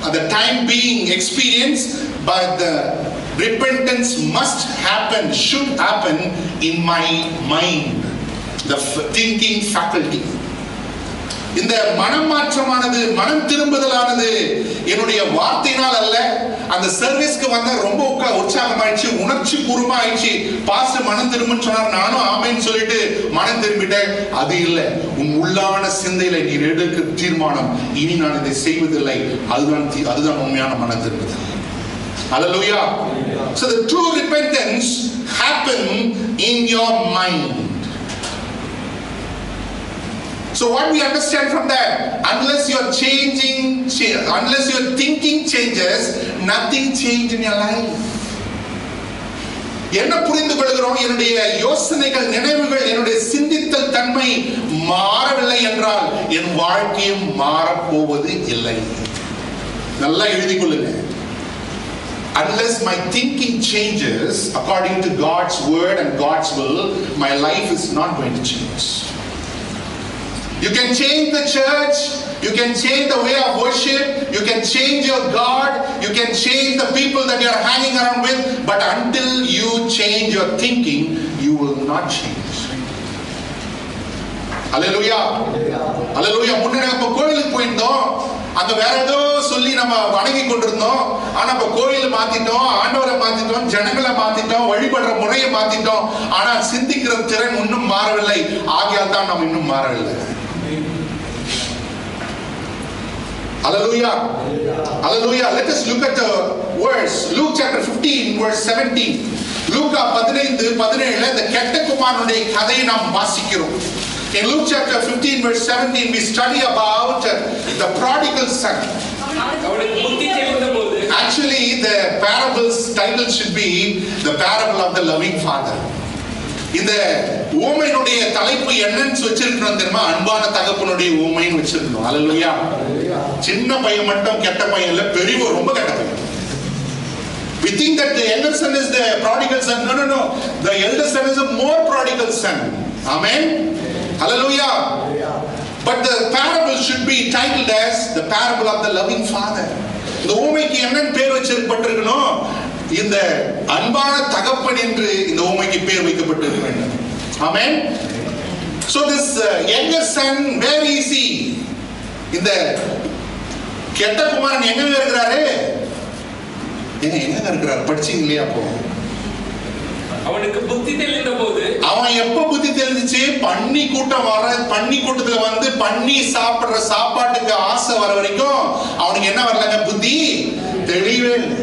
at the time being experience, but the repentance should happen in my mind, the thinking faculty. இந்த மனம் மாற்றமானது, மனம் திரும்புதலானது என்னுடைய வார்த்தையினால் அல்ல. அந்த சர்வீஸ்க்கு வந்த ரொம்ப உற்சாகமாயிடுச்சு, உணர்ச்சி பூர்வமா ஆயிடுச்சு, பாஸ்டர் மனம் திரும்புன்னு சொன்னார், நானும் ஆமைன்னு சொல்லிட்டு மனம் திரும்பிட்டேன். அது இல்லை. உன் உள்ளான சிந்தையில நீ எடுக்கிற தீர்மானம், இனி நான் இதை செய்வதில்லை, அதுதான் உண்மையான மனம் திரும்புதல். Hallelujah. So the true repentance happen in your mind. So So what we understand from that, unless your thinking changes, nothing change in your life. என்ன புரிந்து கொள்கிறோம்? என்னுடைய யோசனைகள், நினைவுகள், என்னுடைய சிந்தித்தல் தன்மை மாறவில்லை என்றால் என் வாழ்க்கையும் மாறப்போவது இல்லை. நல்லா எழுதிக் கொள்ளுங்க. Unless my thinking changes according to God's word and God's will, my life is not going to change. You can change the church, you can change the way of worship, you can change your God, you can change the people that you are hanging around with, but until you change your thinking, you will not change. Hallelujah. Hallelujah. முன்னாடி நம்ம கோயிலுக்கு போயிருந்தோம், அங்க வேற ஏதோ சொல்லி நம்ம வணங்கி கொண்டிருந்தோம். ஆனா இப்ப கோயிலை மாத்திட்டோம், ஆண்டவரை மாத்திட்டோம், ஜனங்களை மாத்திட்டோம், வழிபடுற முறையை மாத்திட்டோம். ஆனா சிந்திக்கிற திறன் இன்னும் மாறவில்லை. ஆகையால் தான் நாம் இன்னும் மாறவில்லை. Hallelujah. Hallelujah. Let us look at the verse. Luke chapter 15 verse 17. லூக்கா 15:17 இந்த கெட்ட குமாரனுடைய கதையை நாம் வாசிக்கிறோம். In Luke chapter 15 verse 17 we study about the prodigal son. Actually the parable's title should be the parable of the loving father. இந்த ஊமையினுடைய தலைப்பு என்னன்னு வச்சிருக்கணும் தெரியுமா? அன்பான தகப்பனுடைய ஊமைன்னு வச்சிருக்கணும். ஹல்லேலூயா. சின்ன பையன் மட்டும் கெட்ட பையன் இல்ல, பெரியவர் ரொம்ப கெட்ட பையன். We think that the elder son is the prodigal son. No. The elder son is a more prodigal son. Amen. Hallelujah. But the parable should be titled as the parable of the loving father. இந்த ஊமைக்கு என்னன்னு பேர் வச்சிருக்கப்பட்டிருக்கணும்? இந்த அன்பான தகப்பன் என்று இந்த ஊமைக்கு பேர் வைக்கப்பட்டிருக்க வேண்டும். Amen. So this younger son, where is he? இந்த கெட்ட குமாரன் எங்க இருக்கிறாரு? எங்க இருக்கிறாரு? படிச்சீங்க இல்லையா? அப்போ அவனுக்கு புத்தி தெளிந்த போது, அவன் எப்ப புத்தி தெரிஞ்சிச்சு? பன்னி கூட்டத்துல வந்து பன்னி சாப்பிடுற சாப்பாட்டுக்கு ஆசை வர வரைக்கும் அவனுக்கு என்ன வரலங்க? புத்தி தெளிவே இல்லை.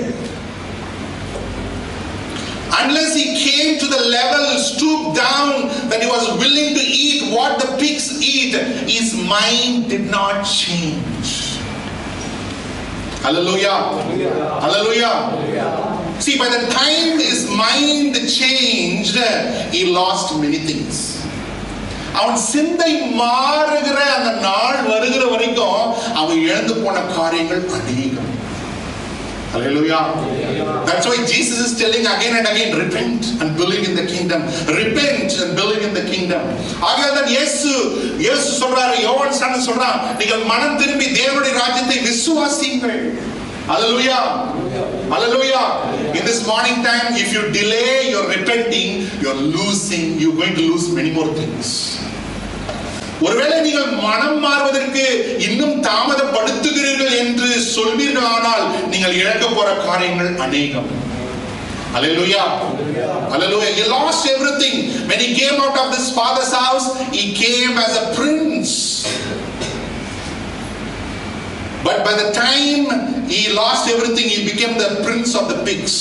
Unless he came to the level, stooped down, that he was willing to eat what the pigs eat, his mind did not change. Hallelujah. Hallelujah. See, by the time his mind changed, he lost many things. அவன் சிந்தை மாறுகிற அந்த நாள் வருகிற வரைக்கும் அவன் இழந்து போன காரியங்கள் அநேகம். Hallelujah. That's why Jesus is telling again and again, repent and believe in the kingdom. Repent and believe in the kingdom. ஆகையால் இயேசு சொல்றாரு, யோவான் சாணன் சொல்றான், நீங்கள் மனம் திரும்பி தேவனுடைய ராஜ்யத்தை விசுவாசியுங்கள். Hallelujah. Hallelujah. In this morning time, if you delay your repenting, you're going to lose many more things. ஒருவேளை நீங்கள் மனம் மாறுவதற்கு இன்னும் தாமதப்படுத்துகிறீர்கள் என்று சொல்வீர்களானால் நீங்கள் இழக்க போற காரியங்கள் அநேகம். Hallelujah. Hallelujah. He lost everything. When he came out of this father's house, he came as a prince. But by the time he lost everything, he became the prince of the pigs.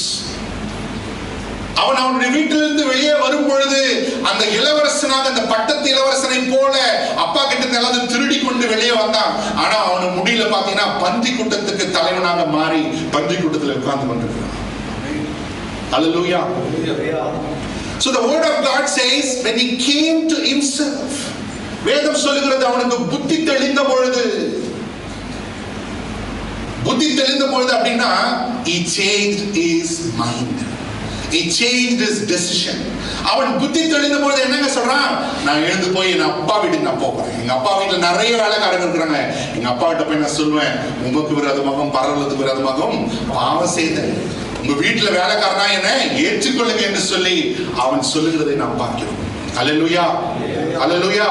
அவனுடைய வீட்டிலிருந்து வெளியே வரும் பொழுது அந்த இளவரசனாக, அந்த பட்டத்து இளவரசனை போல அப்பா கிட்ட எல்லாத்தையும் திருடி கொண்டு வெளியே வந்தான். ஆனா அவனு முடியல பாத்தீங்கன்னா பன்றி கூட்டத்துக்கு தலைவனாக மாறி பன்றி கூட்டத்தில் உட்கார்ந்து கொண்டிருக்கிறான். Hallelujah. So the word of God says, when he came to himself, வேதம் சொல்லுகிறது அவனுக்கு புத்தி தெளிந்த பொழுது அப்படின்னா he changed his mind. He changed his decision. அவன் புத்தி தெளிந்த பொழுது என்னங்க சொல்றான்? நான் எழுந்து போய் என் அப்பா வீட்டுக்கு நான் போறேன். எங்க அப்பா வீட்டுல நிறைய வேலைக்காரங்க இருக்கிறாங்க. எங்க அப்பா கிட்ட போய் நான் சொல்லுவேன், உமக்கு விரோதமாகவும் பரலோகத்துக்கு விரோதமாகவும் பாவம் செய்தேன். உங்க வீட்டுல வேலைக்காரனா என்ன ஏற்றுக்கொள்ளுங்க என்று சொல்லி அவன் சொல்லுகிறதை நாம் பார்க்கிறோம். Hallelujah. Hallelujah.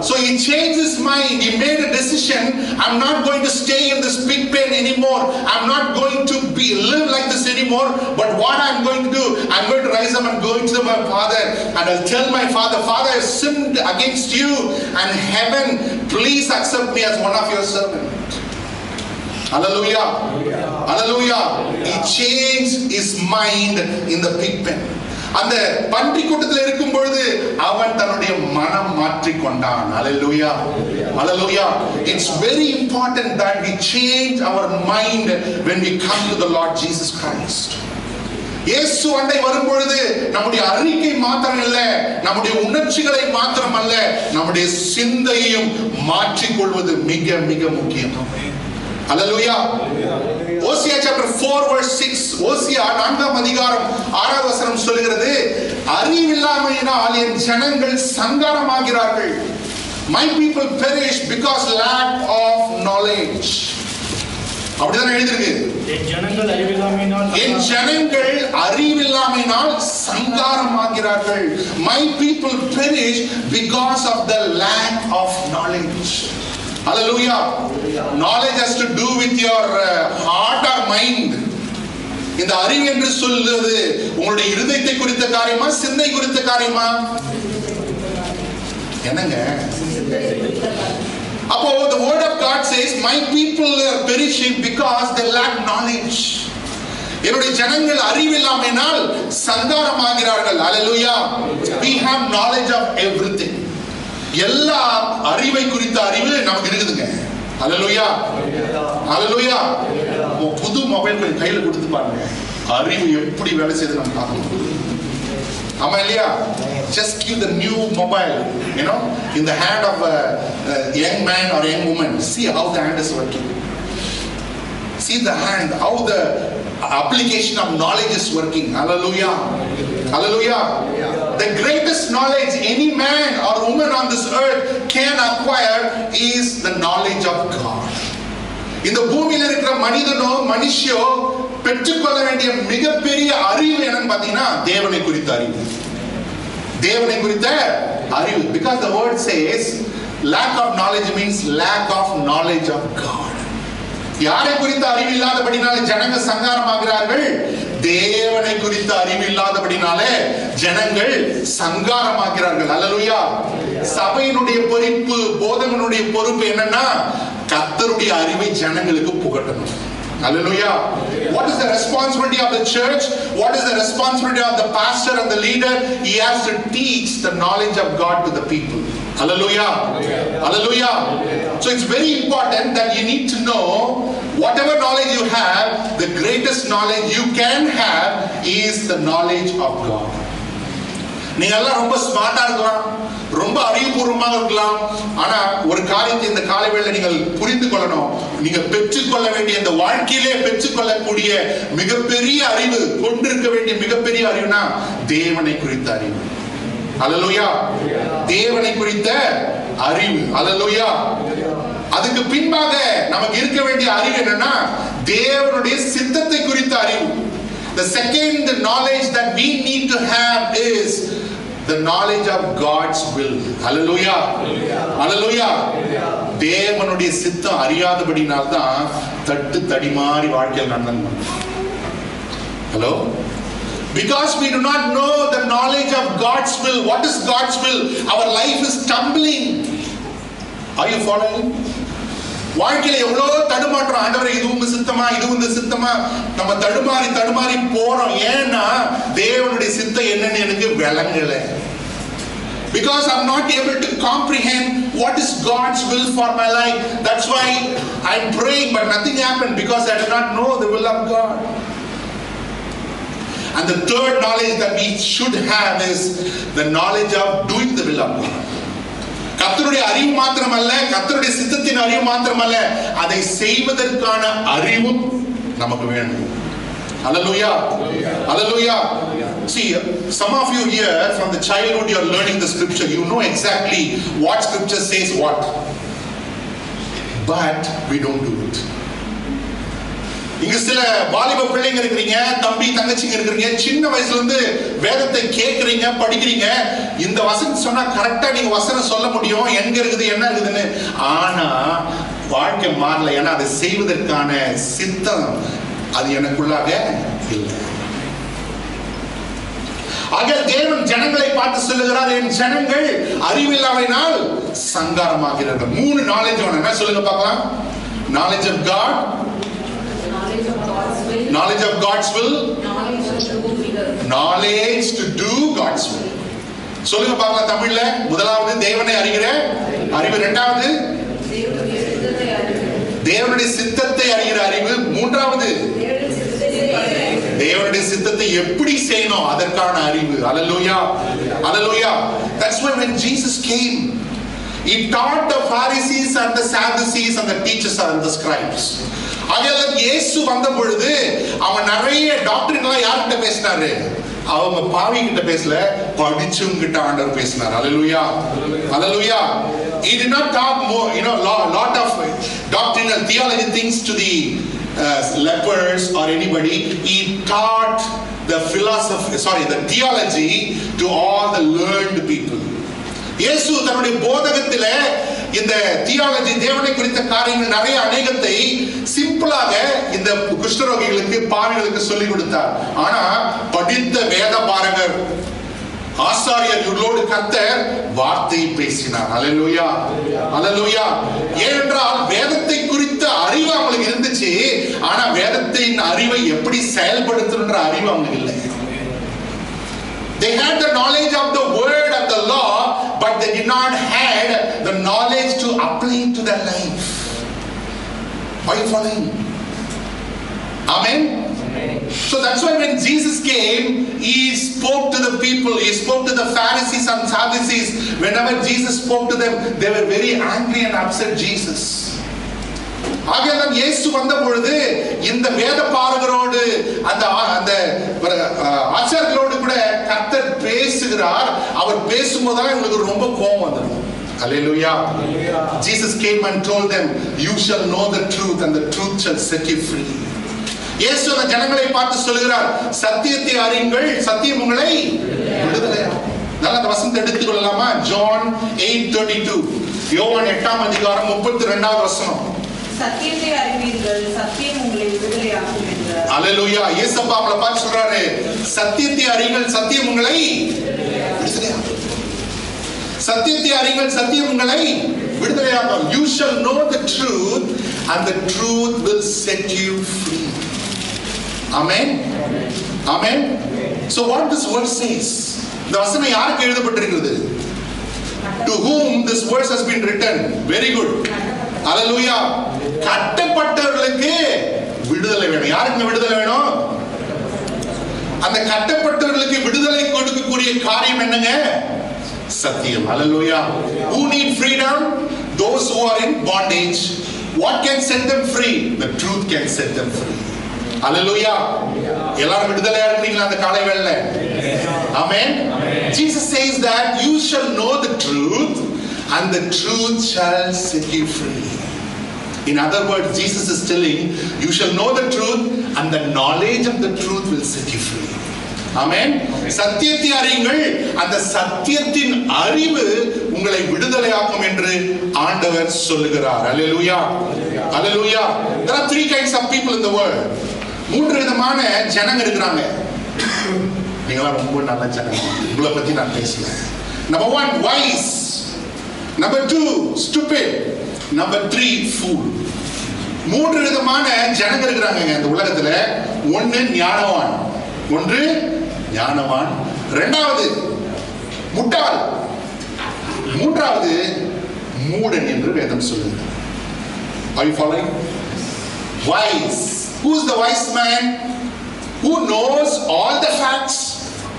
So he changed his mind. He made a decision. I'm not going to stay in this pig pen anymore. I'm not going to live like this anymore. But what I'm going to do, I'm going to rise up and go into my father and I'll tell my father, Father, I have sinned against you and heaven. Please accept me as one of your servants. Hallelujah. Hallelujah. He changed his mind in the pig pen. அந்த பன்றி கூட்டத்தில் இருக்கும் பொழுது அவன் தன்னுடைய மனம் மாற்றிக்கொண்டான். ஹல்லேலூயா, ஹல்லேலூயா. It's very important that we change our mind when we come to the Lord Jesus Christ. இயேசு அண்டை வரும் பொழுது நம்முடைய அறிக்கை மாத்திரம் இல்ல, நம்முடைய உணர்ச்சிகளை மாத்திரம் அல்ல, நம்முடைய சிந்தையையும் மாற்றிக்கொள்வது மிக மிக முக்கியம். ஹல்லேலூயா. ஓசியா chapter 4 verse 6, ஓசியா 4ஆம் அதிகாரம் 6ஆவது வசனம் சொல்கிறது, அறிவில்லாமையினால் என் ஜனங்கள் சங்காரமாகிறார்கள். My people perish because lack of knowledge. அப்படிதான் எழுதிருக்கு. என் ஜனங்கள் அறிவில்லாமையினால் சங்காரமாகிறார்கள். My people perish because of the lack of knowledge. Hallelujah. Knowledge has to do with your heart or mind. இந்த அறிவு என்று சொல்லுவது உங்களுடைய இருதயத்தை குறித்த காரியமா, சிந்தை குறித்த காரியமா? என்னங்க? அப்போ the word of God says, my people are perishing because they lack knowledge. என்னுடைய ஜனங்கள் அறிவில்லாமையினால் சங்காரமாகிறார்கள். Hallelujah. We have knowledge of everything. எல்லா அறிவை குறித்த அறிவு நமக்கு இருக்குதுங்க. Hallelujah. Hallelujah. புது மொபைல் கையில கொடுத்து பாருங்க, அறிவு எப்படி வேலை செய்யுது நம்ம பார்க்கணும். ஆமா இல்லையா? Just give the new mobile, you know, in the hand of a young man or young woman. See how the hand is working. See the hand, how the application of knowledge is working. Hallelujah. Hallelujah. The greatest knowledge any man or woman on this earth can acquire is the knowledge of God. இந்த பூமியில இருக்கிற மனிதனோ மனுஷியோ பெற்றுக்கொள்ள வேண்டிய மிகப்பெரிய அறிவு என்னன்னு பாத்தீங்கன்னா தேவனை குறித்த அறிவு. தேவனை குறித்த அறிவு. Because the word says lack of knowledge means lack of knowledge of God. யாரை குறித்த அறிவு இல்லாதபடினாலே ஜனங்கள் சங்காரமாகிறார்கள். தேவனை குறித்த அறிவு இல்லாதபடினாலே ஜனங்கள் சங்காரமாகிறார்கள். ஹல்லேலூயா. சபையினுடைய பொறுப்பு, போதகனுடைய பொறுப்பு என்னன்னா கர்த்தருடைய அறிவை ஜனங்களுக்கு புகட்டணும். Hallelujah. What is the responsibility of the church? What is the responsibility of the pastor and the leader? He has to teach the knowledge of God to the people. Hallelujah. Hallelujah. So it's very important that you need to know whatever knowledge you have, the greatest knowledge you can have is the knowledge of God. நீங்க எல்லாம் ரொம்ப ஸ்மார்ட்டா இருக்கலாம், ரொம்ப அறிவுபூர்வமாக இருக்கலாம். ஆனா ஒரு காரியத்தை இந்த காலைவேளை நீங்கள் புரிந்து கொள்ளணும். நீங்க பெற்றுக்கொள்ள வேண்டிய இந்த வாழ்க்கையிலே பெற்றுக்கொள்ளக்கூடிய மிகப்பெரிய அறிவு, கொண்டிருக்க வேண்டிய மிகப்பெரிய அறிவுனா தேவனை குறித்த அறிவு. ஹல்லேலூயா. தேவனை குறித்த அறிவு. ஹல்லேலூயா. அதுக்கு பின்பாக நமக்கு இருக்க வேண்டிய அறிவு என்னன்னா தேவனுடைய சித்தத்தை குறித்த அறிவு. The second knowledge that we need to have is the knowledge of God's will. Hallelujah. Hallelujah. தேவனுடைய சித்தம் அறியாதபடினால தான் தட்டு தடிமாறி வாழ்க்கையில் நடந்து. Hello? Because we do not know the knowledge of God's will. What is God's will? Our life is tumbling. Are you following? வாழ்க்கையில எவ்வளவு தடுமாற்றம். ஆண்டவரே இது உங்க சித்தமா, இது உங்க சித்தமா, நம்ம தடுமாறி தடுமாறி போறோம். ஏன்னா தேவனுடைய சித்தம் என்னன்னு எனக்கு விளங்கல. Because I'm not able to comprehend what is God's will for my life. That's why I'm praying but nothing happened, because I do not know the will of God. And the third knowledge that we should have is the knowledge of doing the will of God. கர்த்தருடைய அறிவு மாத்திரமல்ல, கர்த்தருடைய சித்தத்தின் அறிவு மாத்திரமல்ல, அதை செய்வதற்கான அறிவும் நமக்கு வேண்டும். Hallelujah. Hallelujah. See, some of you here from the childhood you are learning the scripture. You know exactly what scripture says what. But we don't do it. இங்க சில வாலிப பிள்ளைங்க இருக்கிறீங்க, தம்பி தங்கச்சிங்க இருக்கிறீங்க, சின்ன வயசுல இருந்து வேதத்தை கேட்கறீங்க, படிக்கிறீங்க. இந்த வசனம் சொன்னா கரெக்டா நீங்க வசனம் சொல்ல முடியும், எங்க இருக்குது என்ன இருக்குதுன்னு. ஆனா வாழ்க்கை மாறல. ஏன்னா அதை செய்வதற்கான சித்தம் அது எனக்குள்ளாக இல்லை. ஆக தேவன் ஜனங்களை பார்த்து சொல்லுகிறார், என் ஜனங்கள் அறிவில்லாமையினால் சங்காரமாகிறார்கள். 3 நாலேஜ் வேணும். என்ன சொல்லுங்க பார்க்கலாம்? Knowledge of God, knowledge of God's will, knowledge to do God's will. சொல்லுங்க பார்க்கலாம் தமிழ்ல. முதலாவது தேவனை அறிகிற அறிவு, இரண்டாவது தேவனுடைய சித்தத்தை அறிகிற அறிவு, மூன்றாவது தேவனுடைய சித்தத்தை எப்படி செய்யணும் அதற்கான அறிவு. Hallelujah, hallelujah. That's why when Jesus came, he taught the Pharisees and the Sadducees and the teachers and the scribes. ஆகையால் இயேசு வந்த பொழுது அவன் நிறைய டாக்டரின்லாம் யார்கிட்ட பேசினாரு? அவங்க பாவி கிட்ட பேசல, படிச்சவங்க கிட்ட ஆண்டவர் பேசினார். Hallelujah, hallelujah. He did not talk more, lot of doctrinal theology things to the lepers or anybody. He taught the theology to all the learned people. இயேசு தன்னுடைய போதகத்திலே இந்த தியாலஜி, தேவனை குறித்த காரியங்கள் நிறைய அநேகத்தை சிம்பிளாக இந்த குஷ்டரோகிகளுக்கு, பாவிகளுக்கு சொல்லிக் கொடுத்தார். ஆனா படித்த வேத பாரகர், ஆசாரியர் இவர்களோடு கர்த்தர் வார்த்தை பேசினார். ஹல்லேலூயா, ஹல்லேலூயா. ஏனென்றால் வேதத்தை குறித்த அறிவு அவங்களுக்கு இருந்துச்சு, ஆனா வேதத்தின் அறிவை எப்படி செயல்படுத்தணும்ன்ற அறிவு அவங்களுக்கு இல்லை. They had the knowledge of the word of the law, but they did not have the knowledge to apply it to their life. Are you following? Amen? So that's why when Jesus came, he spoke to the people, he spoke to the Pharisees and Sadducees. Whenever Jesus spoke to them, they were very angry and upset Jesus. ஆகையால் இயேசு வந்த பொழுது இந்த வேத பாரகரோடு அந்த ஆச்சாரியர்களோடு கூட கர்த்தர் பேசுகிறார். அவர் பேசும்போதெல்லாம் உங்களுக்கு ரொம்ப கோபம் வந்துடும். Hallelujah. Jesus came and told them, you shall know the truth and the truth shall set you free. இயேசு அந்த ஜனங்களை பார்த்து சொல்கிறார், சத்தியத்தை அறியுங்கள், சத்தியம் உங்களை விடுதலையாக்கும். நல்ல அந்த வசனத்தை எடுத்துக் கொள்ளலாமா? ஜான் 8:32, யோவான் 8ஆம் அதிகாரம் 32வது வசனம். சத்தியத்தை அறிவீர்கள், சத்தியம் உங்களை விடுதலையாக்கும் என்றார். அல்லேலூயா. இயேசுப்பா அவங்களை பார்த்து சொல்றாரு, சத்தியத்தை அறியுங்கள், சத்தியம் உங்களை விடுதலையாக்கும். சத்தியத்தை அறியுங்கள், சத்தியம் உங்களை விடுதலையாக்கும். You shall know the truth and the truth will set you free. Amen. Amen. So what this verse says? இந்த வசனம் யாருக்கு எழுதப்பட்டிருக்கிறது? To whom this verse has been written? Very good. Hallelujah. கட்டப்பட்டவர்களுக்கு விடுதலை வேணும். யாருக்கு விடுதலை வேணும்? அந்த கட்டப்பட்டவர்களுக்கு விடுதலை கொடுக்கக்கூடிய காரியம் என்னங்க? சத்தியம். Hallelujah. Who need freedom? Those who are in bondage. What can set them free? The truth can set them free. Hallelujah. எல்லாரும் விடுதலையா இருக்கீங்களா அந்த காலை வேளையில? Amen. Jesus says that you shall know the truth and the truth shall set you free. In other words, Jesus is telling, you shall know the truth and the knowledge of the truth will set you free. Amen. சத்தியத்தை அறியுங்கள், அந்த சத்தியத்தின் அறிவு உங்களை விடுதலையாக்கும் என்று ஆண்டவர் சொல்லுகிறார். Hallelujah. Hallelujah. There are three kinds of people in the world. மூன்று விதமான ஜனங்க இருக்கிறாங்க. நீங்களாம் ரொம்ப நல்ல ஜனங்க, உங்களை பத்தி நான் பேசல. Number 1, wise. Number 2, stupid. Number 3, fool. மூன்று விதமான ஜனங்க இருக்கிறாங்க இந்த உலகத்துல. ஒன்று ஞானவான், ஒன்று ஞானவான், இரண்டாவது முட்டாள், மூன்றாவது மூடன் என்று வேதம் சொல்லுகிறது. Are you following? Wise. Who's the wise man? Who knows all the facts,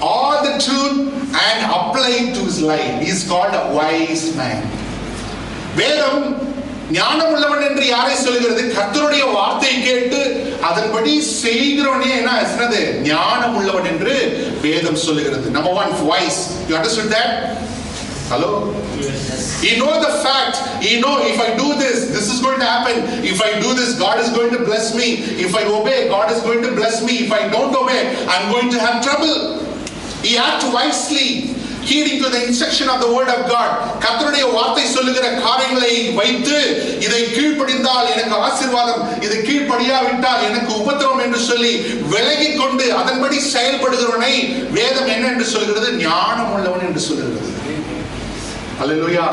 all the truth and apply it to his life. He is called a wise man. வேதம் ஞானம் உள்ளவன் என்று யாரை சொல்கிறது? கர்த்தருடைய வார்த்தையை கேட்டு அதன்படி செய்கிறவனே என்னது? ஞானம் உள்ளவன் என்று வேதம் சொல்லுகிறது. Number 1, wise. You understood that? Hello? Yes. He knows the fact. He know if I do this, this is going to happen. If I do this, God is going to bless me. If I obey, God is going to bless me. If I don't obey, I'm going to have trouble. He acts wisely, heeding to the instruction of the word of God. கர்த்தருடைய வார்த்தை சொல்லுகிற காரியங்களை வைத்து, இதை கீழ்ப்படிந்தால் எனக்கு ஆசீர்வாதம், இதை கீழ்ப்படியாவிட்டால் எனக்கு உபத்திரவம் என்று சொல்லி விலகிக் கொண்டு அதன்படி செயல்படுகிறவனை வேதம் என்ன என்று சொல்கிறது? ஞானம் உள்ளவன் என்று சொல்கிறது. Hallelujah.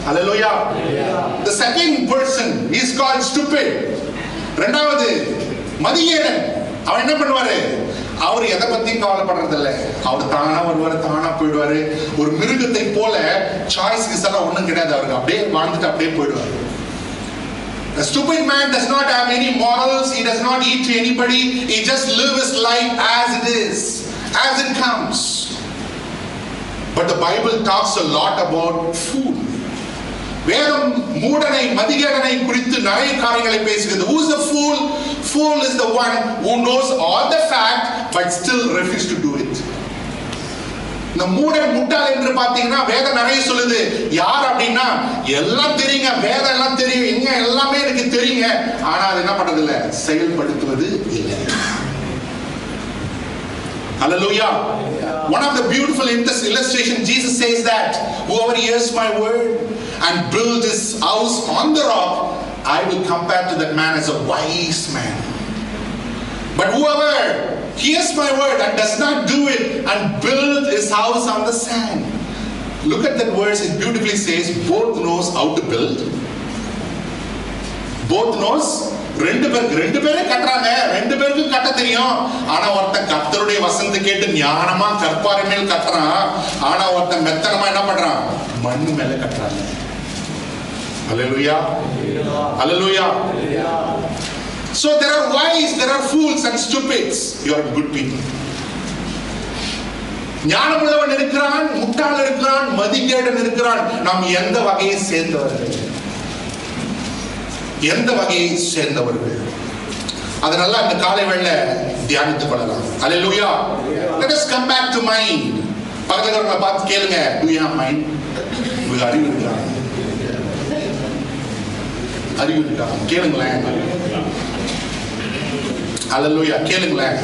Hallelujah. The second person is called stupid. இரண்டாவது மதியேனன். அவன் என்ன பண்ணுவாரு? அவர் எதை பத்தியும் கவலைப்படுறது இல்லை. அவர் தானா வருவாரு, தானா போயிடுவாரு. ஒரு மிருகத்தை போல சாய்ஸ் எல்லாம் ஒண்ணும் கிடையாது அவருக்கு. அப்படியே வாழ்ந்துட்டு அப்படியே போயிடுவாரு. A stupid man does not have any morals. He does not eat to anybody. He just lives his life as it is, as it comes. But the Bible talks a lot about food. வேதம் மூடனை மதிகேடனை குறித்து நிறைய காரியங்களை பேசுகிறது. Who is the fool? Fool is the one who knows all the fact but still refuses to do it. இந்த மூடன் முட்டாள் என்று பார்த்தீங்கன்னா வேதம் நிறைய சொல்லுது. யார் அப்படின்னா, எல்லாம் தெரியுங்க, வேதம் எல்லாம் தெரியும், எங்க எல்லாமே எனக்கு தெரியுங்க, ஆனா அது என்ன பண்றது இல்ல, செயல்படுத்துவது இல்லை. Hallelujah. One of the beautiful illustration, Jesus says that whoever hears my word and build his house on the rock, I will compare to that man as a wise man. But whoever hears my word and does not do it and build his house on the sand. Look at that verse, it beautifully says both knows how to build. Both knows, ரெண்டு பேரே கட்டுறாங்க, ரெண்டு பேருக்கும் கட்ட தெரியும். ஆனா ஒருத்தன் கர்த்தருடைய வசனத்தை கேட்டு ஞானமா கற்பாறை மேல் கட்டுறான், ஆனா ஒருத்தன் மெத்தனமா என்ன பண்றான், மண்ணு மேல கட்டுறாங்க. Hallelujah. Hallelujah. So there are wise, there are fools and stupids. You are good people. ஞானமுள்ளவன் இருக்கிறான், முட்டாள் இருக்கிறான், மதிகேடன் இருக்கிறான். நாம் எந்த வகையை சேர்ந்தவர்கள்? எந்த வகையை சேர்ந்தவர்கள்? அதனால இந்த காலை வேளை தியானித்துக் கொள்ளலாம். Hallelujah. Let us come back to mind. பக்கத்துல பார்த்து கேளுங்க, do you have mind? உங்களுக்கு அறிவு இருக்கா? அறிவு இருக்கா? கேளுங்களேன். Hallelujah. கேளுங்களேன்.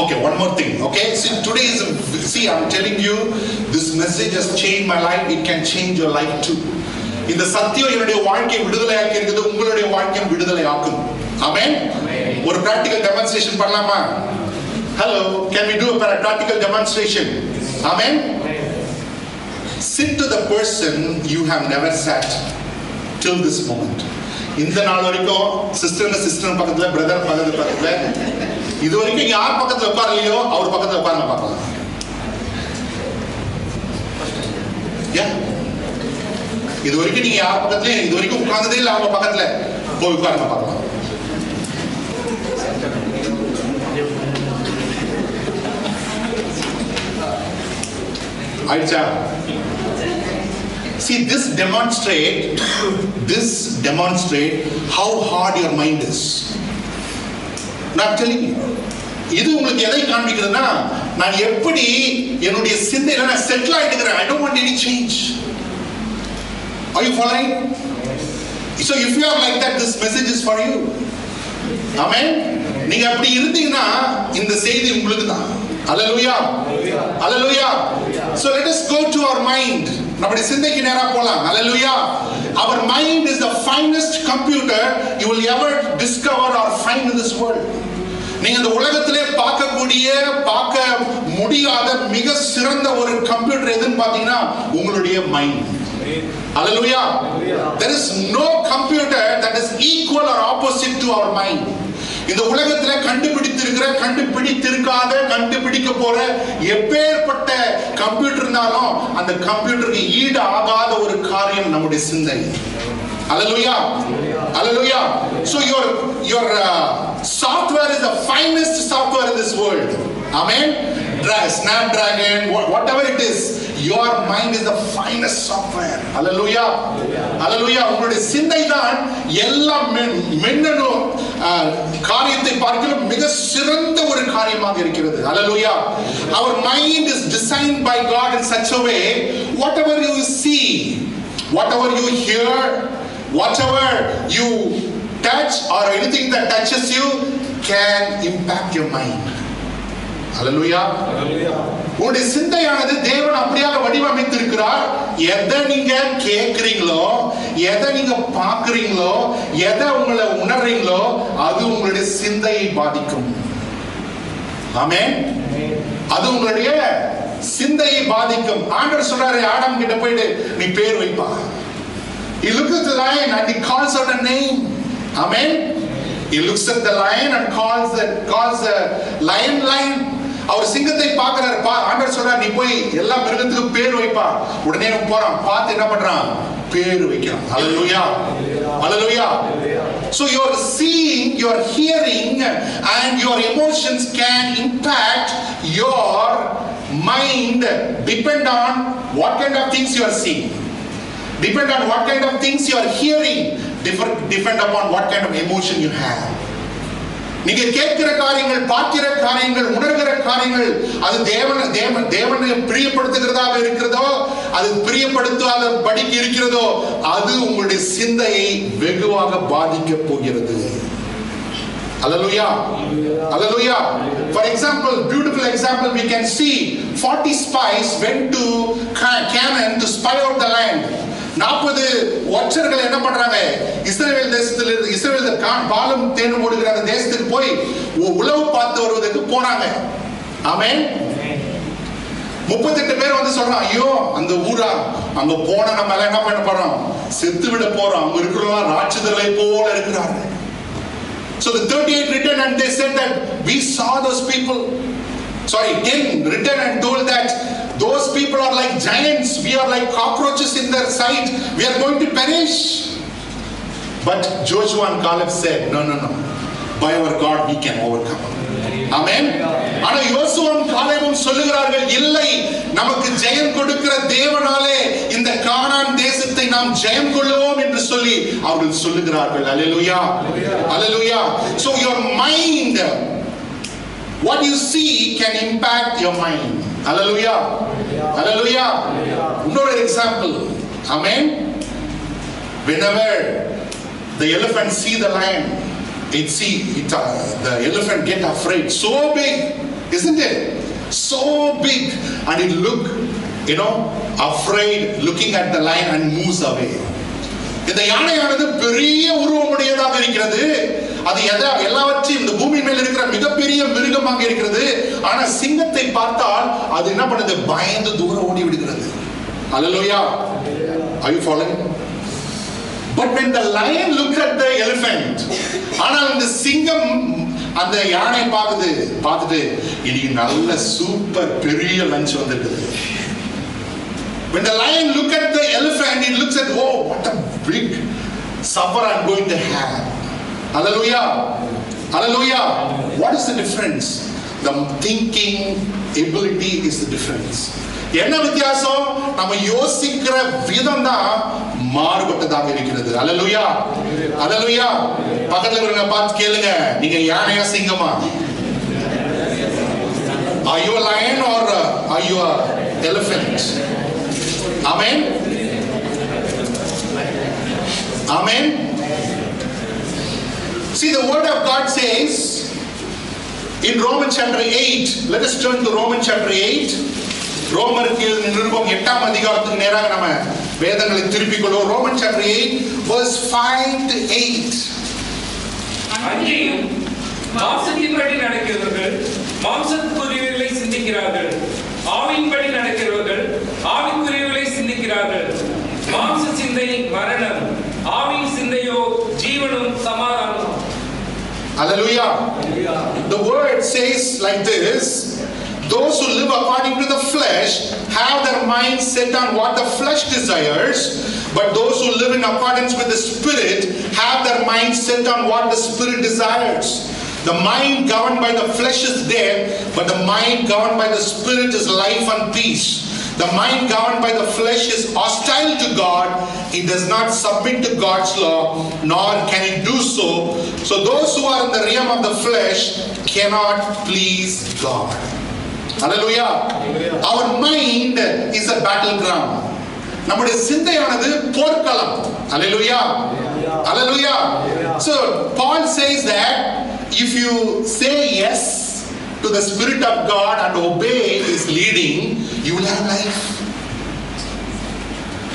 Okay, one more thing. Okay, see, I'm telling you, this message has changed my life. It can change your life too. இந்த சத்தியம் என்னுடைய வாழ்க்கையை விடுதலையாக்கி இருக்குது, உங்களுடைய வாழ்க்கையை விடுதலையாக்கும். ஆமென். ஒரு practical demonstration பண்ணலாமா? Hello, can we do a practical demonstration? Amen. Sit to the person you have never sat till this moment. இந்த நாள் வரைக்கும் சிஸ்டர் பக்கத்துல, பிரதர் பக்கத்துல, இது வரைக்கும் யார் பக்கத்துல உட்காரலையோ அவர் பக்கத்துல உட்காருங்க பார்க்கலாம். இது வரைக்கும் நீங்க யார் பக்கத்துலயும் இது வரைக்கும் உட்கார்ந்ததே இல்லை, அவங்க பக்கத்துல போய் உட்காருங்க பார்க்கலாம். ஆயிடுச்சா? See, this demonstrate how hard your mind is. நான் telling you, இது உங்களுக்கு எதை காண்பிக்கிறதுனா, நான் எப்படி என்னுடைய சிந்தையில நான் settle ஆயிட்டுக்கிறேன். I don't want any change. Are you following? So if you are like that, this message is for you. Amen. நீங்க அப்படி இருந்தீங்கன்னா இந்த செய்தி உங்களுக்கு தான். Hallelujah. Hallelujah. So let us go to our mind. நம்முடைய சிந்தைக்கு நேரா போலாம். Hallelujah. Our mind is the finest computer you will ever discover or find in this world. நீங்க இந்த உலகத்திலே பார்க்க முடியாத மிக சிறந்த ஒரு கம்ப்யூட்டர் எதுன்னு பாத்தீங்கன்னா உங்களுடைய mind. Hallelujah. There is no computer that is equal or opposite to our mind. இந்த உலகத்துல கண்டுபிடிக்க போற எப்பேற்பட்ட கம்ப்யூட்டர் இருந்தாலும் அந்த கம்ப்யூட்டருக்கு ஈடு ஆகாத ஒரு காரியம் நம்முடைய சிந்தை. Hallelujah. Hallelujah. So your software is the finest software in this world. Amen. Snapdragon, whatever it is, your mind is the finest software. Hallelujah. Hallelujah. உங்களுடைய சிந்தை தான் எல்லா மின்னணு காரியத்தை பார்க்கலும் மிக சிறந்த ஒரு காரியமாக இருக்கிறது. Hallelujah. Our mind is designed by God in such a way, whatever you see, whatever you hear, whatever you touch or anything that touches you can impact your mind. Hallelujah. உங்களுடைய சிந்தையானது தேவன் அப்படியாக வடிவமைத்திருக்கிறார். எதை நீங்க கேட்கிறீங்களோ, எதை நீங்க பார்க்கிறீங்களோ, எதை உங்களை உணர்றீங்களோ அது உங்களுடைய சிந்தையை பாதிக்கும். ஆமென். அது உங்களுடைய சிந்தையை பாதிக்கும். ஆண்டவர் சொல்றாரு ஆடம் கிட்ட போயிட்டு நீ பேர் வைப்பா. He looks at the lion and he calls out a name. Amen. He looks at the lion and calls the lion lion. அவர் சிங்கத்தை பார்க்கிறார். ஆண்டவர் சொல்றார், நீ போய் எல்லா மிருகத்துக்கும் பேர் வைப்பா. உடனே போறான், பார்த்து என்ன பண்றான்? பேர் வைக்கிறான். ஹalleluya, hallelujah. So you're seeing, you're hearing, and your emotions can impact your mind. Depend on what kind of things you are seeing, depend on what kind of things you are hearing, depend upon what kind of emotion you have. நீங்க கேட்கிற காரியங்கள், பார்க்கிற காரியங்கள், உணர்கிற காரியங்கள், அது தேவனை பிரியப்படுத்துகிறதாக இருக்கிறதோ, அது பிரியப்படுத்தாத படிக்கு இருக்கிறதோ, அது உங்களுடைய சிந்தையை வெகுவாக பாதிக்க போகிறது. Hallelujah, hallelujah. For example, beautiful example, we can see 40 spies went to Canaan to spy out the land. 40 ஒற்றர்கள் என்ன பண்றாங்க? இஸ்ரவேல் தேசத்தில், இஸ்ரவேல் பாலும் தேனும் ஓடுகிற அந்த தேசத்துக்கு போய் உளவு பார்த்து வருவதற்கு போறாங்க. ஆமென். 38 பேர் வந்து சொல்றான், ஐயோ அந்த ஊரா, அங்க போன நம்ம எல்லாம் என்ன பண்ண போறோம்? செத்து விட போறோம். அங்க இருக்கிறவங்க ராட்சதர்களை போல இருக்கிறாங்க. So the 38 returned and they said that we saw those people. 10 returned and told that those people are like giants, we are like cockroaches in their sight, we are going to perish. But Joshua and Caleb said, no, by our God we can overcome. Amen. ஆனா யோசுவாவும் காலேபும் சொல்லுகிறார்கள், இல்லை, நமக்கு ஜெயம் கொடுக்கிற தேவனாலே இந்த கானான் தேசத்தை நாம் ஜெயம் கொள்ளுவோம் என்று சொல்லி அவர்கள் சொல்லுகிறார்கள். Hallelujah, hallelujah. So your mind, what you see can impact your mind. Hallelujah, hallelujah. Another example. Amen. Whenever the elephant see the lion, the elephant get afraid. So big, isn't it? So big, and it look, afraid, looking at the lion and moves away. இந்த யானையானது பெரிய உருவமுடையதாக இருக்கிறது. அது எல்லாவற்றையும் இந்த பூமி மேல் இருக்கிற மிகப்பெரிய மிருகமாக இருக்கிறது. ஆனா சிங்கத்தை பார்த்தால் அது என்ன பண்ணுது? பயந்து தூரம் ஓடி விடுகிறது. Hallelujah. Are you following? But when the lion looked at the elephant, ஆனால் இந்த சிங்கம் அந்த யானை பார்த்துட்டு இன்னைக்கு நல்ல சூப்பர் பெரிய லஞ்ச் வந்திருக்குது. When the lion look at the elephant, it looks at, oh, what a big supper I'm going to have. Hallelujah, hallelujah. What is the difference? The thinking ability is the difference. என்ன வித்தியாசம்? நம்ம யோசிக்கிற விதம் தான் மாறுபட்டதாக இருக்கிறது. ஹalleluya, ஹalleluya. பக்கத்துல இருக்கிறவங்க பார்த்து கேளுங்க, நீங்க யானையா சிங்கமா? Are you a lion or are you a elephant? Amen, amen. See, the word of God says in Romans chapter 8, let us turn to Romans chapter 8. ரோமருக்கு நிருபம் 8ஆம் அதிகாரத்துக்கு நேராக நம்ம வேதங்களை திருப்பிக் கொள்வோம். Romans chapter 8 verse 5 to 8. அன்றியும் மாம்சத்தின்படி நடக்கிறவர்கள் மாம்சத்துக்குரியவைகளை சிந்திக்கிறார்கள், ஆவியின்படி நடக்கிறவர்கள் ஆவிக்குரியவைகளை சிந்திக்கிறார்கள். மாம்ச சிந்தை மரணம், ஆவியின் சிந்தையோ ஜீவனும் சமாதானமும். Hallelujah. The word says like this: those who live according to the flesh have their mind set on what the flesh desires, but those who live in accordance with the Spirit have their mind set on what the Spirit desires. The mind governed by the flesh is death, but the mind governed by the Spirit is life and peace. The mind governed by the flesh is hostile to God. It does not submit to God's law, nor can it do so. So those who are in the realm of the flesh cannot please God. Hallelujah. Our mind is a battleground. நம்முடைய சிந்தையானது போர்க்களம். Hallelujah, hallelujah. So Paul says that if you say yes to the Spirit of God and obey His leading, you will have life.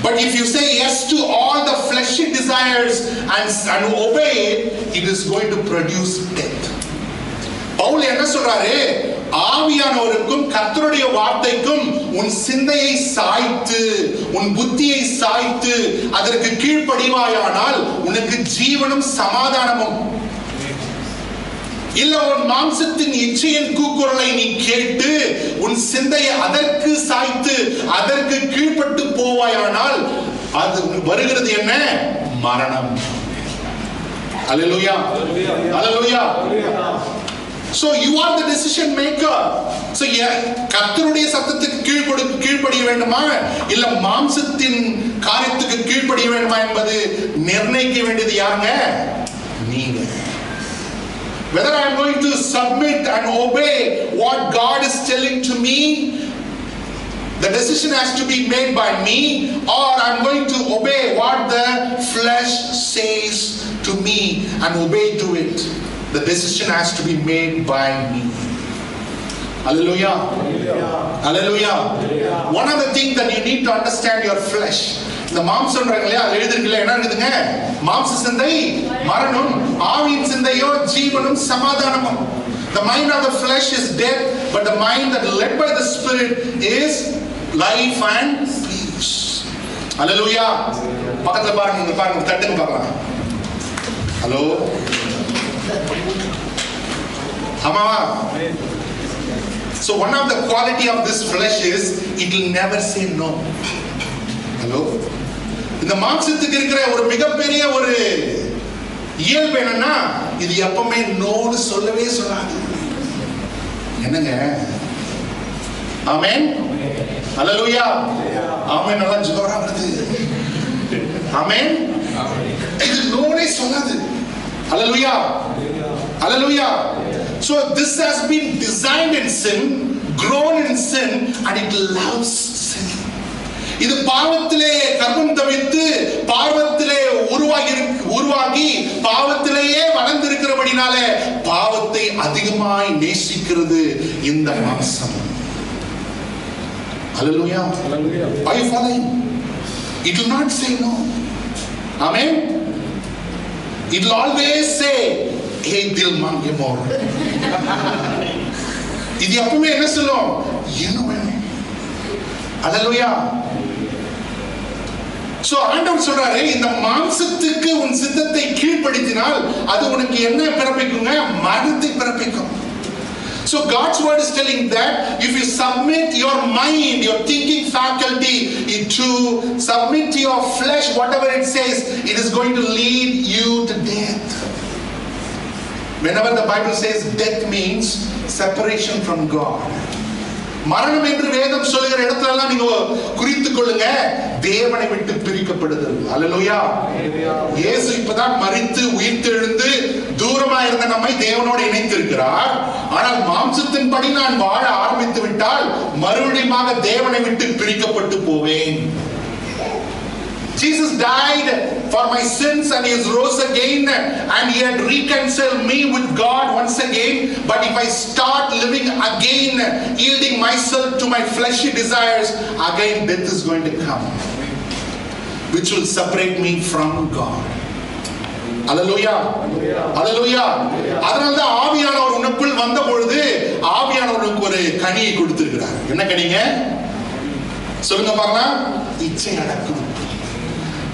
But if you say yes to all the fleshly desires and obey it, it is going to produce death. Pavul என்ன சொல்றாரு? ஆவியானவருக்கும் கர்த்தருடைய வார்த்தைக்கும் உன் சிந்தையை சாய்த்து, உன் புத்தியை சாய்த்து அதற்கு கீழ்ப்படிவாயானால் உனக்கு ஜீவனும் சமாதானமும். இல்ல உன் மாம்சத்தின் இச்சையின் கூக்குரலை நீ கேட்டு உன் சிந்தையை அதற்கு சாய்த்து அதற்கு கீழ்ப்பட்டு போவாயானால் அது வருகிறது என்ன? மரணம். அல்லேலூயா, அல்லேலூயா. So you are the decision maker. So கர்த்தருடைய சத்தத்துக்கு கீழ்ப்படிய வேண்டுமா இல்ல மாம்சத்தின் காரியத்துக்கு கீழ்ப்படிய வேண்டுமா என்பது நிர்ணயிக்க வேண்டியது யாருங்க? நீங்க. Whether I am going to submit and obey what God is telling to me, the decision has to be made by me, or I am going to obey what the flesh says to me and obey to it. The decision has to be made by me. Hallelujah. Hallelujah. One of the things that you need to understand your flesh. இந்த மாம்சம்ன்றாங்களே அது எழுதிருக்கல என்ன இருக்குதுங்க? மாம்ச சிந்தை மரணம், ஆவியின் சிந்தையோ ஜீவனும் சமாதானமும். The mind of the flesh is death, but the mind that is led by the Spirit is life and peace. Hallelujah. பக்கத்துல பாருங்க, பாருங்க, தட்டுங்க பார்க்கலாம். ஹலோ, ஆமாவா? So one of the quality of this flesh is it will never say no. Hello. இந்த மாம்சத்துக்கு இருக்கிற ஒரு மிகப்பெரிய ஒரு இயல்பு என்னன்னா இது எப்பவுமே நோன்னு சொல்லவே சொல்லாது. என்னங்க? ஆமென். ஹalleluya. ஆமென். நல்லா ஜோரா வருது. ஆமென். இது நோனே சொல்லாது. ஹalleluya. Hallelujah. So this has been designed in sin, grown in sin, and it loves sin. இது பாவத்திலே கர்மம் தவித்து பாவத்திலே உருவாகி பாவத்திலேயே வளர்ந்திருக்கிறபடினாலே பாவத்தை அதிகமாய் நேசிக்கிறது இந்த மாம்சம். Hallelujah. Are you following? It will not say no. Amen. It will always say, hey dil mange more. இது எப்பவுமே என்ன சொல்லும்? என்ன வேணும்? Hallelujah. So ஆண்டவர் சொல்றாரு இந்த மாம்சத்துக்கு உன் சித்தத்தை கீழ்ப்படுத்தினால் அது உனக்கு என்ன பிறப்பிக்குங்க? மரணத்தை பிறப்பிக்கும். So God's word is telling that if you submit your mind, your thinking faculty, to submit to your flesh, whatever it says, it is going to lead you to death. Whenever the Bible says death means separation from God. மரணம் என்று வேதம் சொல்லுகிற இடத்துல எல்லாம் நீங்க குறித்துக் கொள்ளுங்க, தேவனை விட்டு பிரிக்கப்படுதல். அல்லேலூயா. இயேசு இப்பதான் மரித்து உயிர்த்தெழுந்து தூரமா இருந்த நம்மை தேவனோடு இணைத்திருக்கிறார். ஆனால் மாம்சத்தின்படி நான் வாழ ஆரம்பித்து விட்டால் மறுபடியும் தேவனை விட்டு பிரிக்கப்பட்டு போவேன். Jesus died for my sins and he rose again and he had reconciled me with God once again. But if I start living again, yielding myself to my fleshy desires, again death is going to come, which will separate me from God. Hallelujah. Hallelujah. அதனால்தான் ஆவியானவர் உனக்குள் வந்த பொழுது ஆவியானவருக்கு ஒரு கனியை கொடுத்திருக்கிறார். என்ன கனிங்க? சொல்லுங்க பார்க்கலாம். இச்சை அடக்கம்.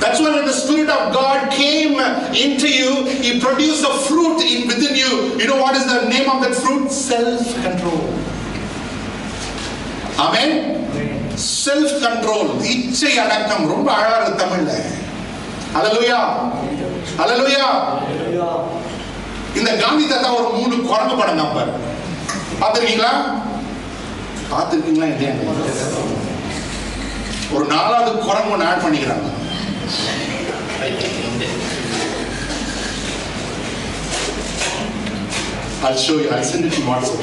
That's why when the Spirit of God came into you, He produced a fruit within you. You know what is the name of that fruit? Self-control. Amen? Self-control. இச்சை அடக்கம். ரொம்ப அழகா இருக்கு தமிழ்ல. Hallelujah. Hallelujah. இந்த காந்தி தாத்தா ஒரு 3 குரங்கு படம் காப்பார். பார்த்திருக்கீங்களா? பார்த்திருக்கீங்களா? ஒரு 4வது குரங்கு ஒன்று ஆட் பண்ணிக்கிறாங்க. I'll show you. I'll send it to WhatsApp.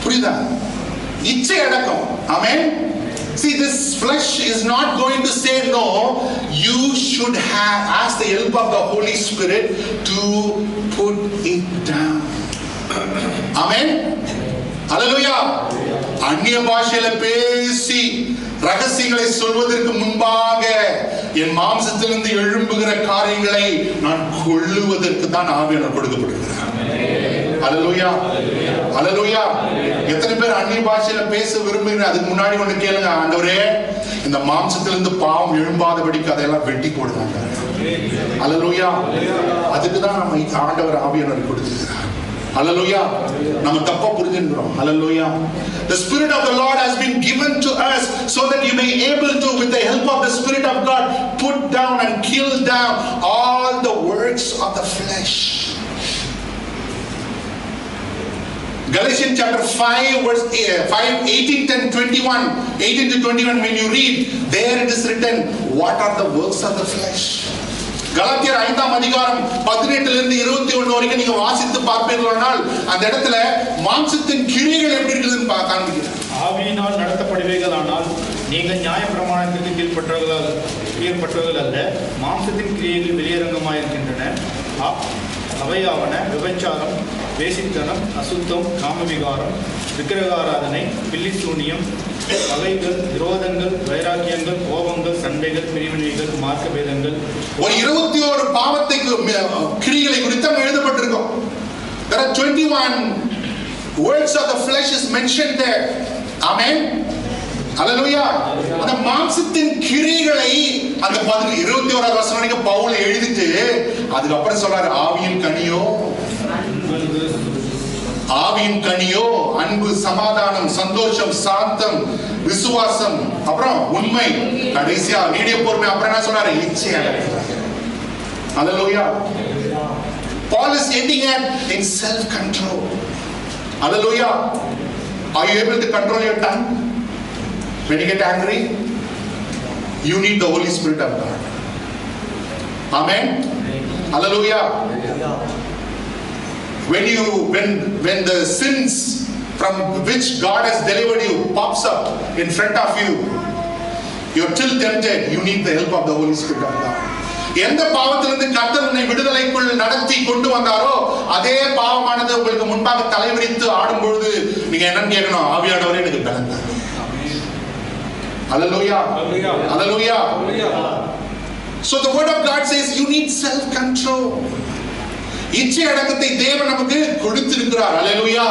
புரியுதா? இச்சை அடக்கம். Amen. See, this flesh is not going to say no. You should have asked the help of the Holy Spirit to put it down. Amen. Hallelujah. அந்நிய பாஷையில பேசி ரகசியங்களை சொல்வதற்கு முன்பாக என் மாம்சத்திலிருந்து எழும்புகிற காரியங்களை நான் கொள்ளுவதற்கு தான் ஆவியானவர் கொடுக்கப்படுகிறார். Hallelujah. Hallelujah. எத்தனை பேர் அந்நிய பாஷையில பேச விரும்புகிற? அதுக்கு முன்னாடி ஒண்ணு கேளுங்க, ஆண்டவரே இந்த மாம்சத்திலிருந்து பாவம் எழும்பாதபடிக்கு அதையெல்லாம் வெட்டி போடுவாங்க. அல்லேலூயா. அதுக்கு தான் நம்ம ஆண்டவர் ஆவியானவர் கொடுத்திருக்கிறார். Hallelujah. நம்ம தப்பா புரிஞ்சுக்கிறோம். Hallelujah. The Spirit of the Lord has been given to us so that you may able to, with the help of the Spirit of God, put down and kill down all the works of the flesh. Galatians chapter 5 verse 5, 18 and 21, 18 to 21, when you read, there it is written, what are the works of the flesh? கலாத்தியர் 5ஆம் அதிகாரம் 18 இருந்து 21 வரைக்கும் நீங்க வாசித்து பார்ப்பீர்களானால் அந்த இடத்துல மாம்சத்தின் கிரியைகள் எப்படி இருக்குதுன்னு காண்பிக்கிறார். ஆவியினால் நடத்தப்படுவீர்களானால் நீங்கள் நியாயப்பிரமாணத்திற்கு கீழ்ப்பட்டவர்கள் அல்ல, மாம்சத்தின் கிரியைகள் வெளியரங்கமாயிருக்கின்றன. அவையாவன விபச்சாரம், வேசித்தனம், அசுத்தம், காமவிகாரம், விக்கிரகாராதனை, பில்லிசூனியம், பகைகள், விரோதங்கள், வைராக்கியங்கள், கோபங்கள், சண்டைகள், பிரிவினைகள், மார்க்க பேதங்கள். ஒரு 21 பாவத்தை கிரியைகளை குறித்து அங்க எழுதப்பட்டிருக்கும். There are 21 words of the flesh is mentioned there. Amen. Hallelujah. அந்த மாம்சத்தின் கிரியைகளை அந்த 21வது வசனம் பவுல் எழுதிட்டு அதுக்கப்புறம் சொல்றாரு, ஆவியின் கனியோ, ஆவியின் கனியோ அன்பு, சமாதானம், சந்தோஷம், சாந்தம், விசுவாசம், அப்புறம் உண்மை, கடைசியா நீடிய பொறுமை, அப்புறம் என்ன சொல்றாரு, இச்சை அடக்குதல். Hallelujah. Paul is ending at in self control. Hallelujah. Are you able to control your tongue? When you get angry, you need the Holy Spirit of God. Amen. Hallelujah. When the sins from which God has delivered you pops up in front of you, you're still tempted, you need the help of the Holy Spirit of God. எந்த பாவத்திலிருந்து கர்த்தர் உன்னை விடுதலைக்குள் நடத்தி கொண்டு வந்தாரோ அதே பாவமானது உங்களுக்கு முன்பாக தலைவிரித்து ஆடும் பொழுது நீங்க என்னன்னு கேட்கணும், ஆவியானவரே எனக்கு பலன் தாங்க. Hallelujah. Hallelujah. So the word of God says you need self control. இச்சை அடக்கத்தை தேவன் நமக்கு கொடுத்திருக்கிறார். Hallelujah.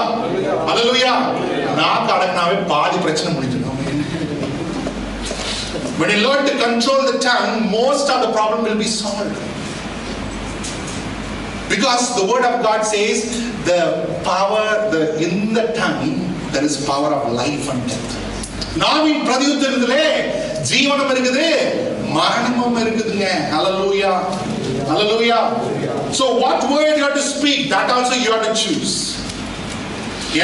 Hallelujah. நாக்கு அடக்கினாவே பாதி பிரச்சனை முடிஞ்சிடும். When you learn to control the tongue, most of the problem will be solved. Because the word of God says the power in the tongue, there is power of life and death. நாவின் பிரதியுத்தரத்திலே ஜீவனும் இருக்குது, மரணமும் இருக்குதுங்க. Hallelujah. Hallelujah. So what word you have to speak, that also you have to choose.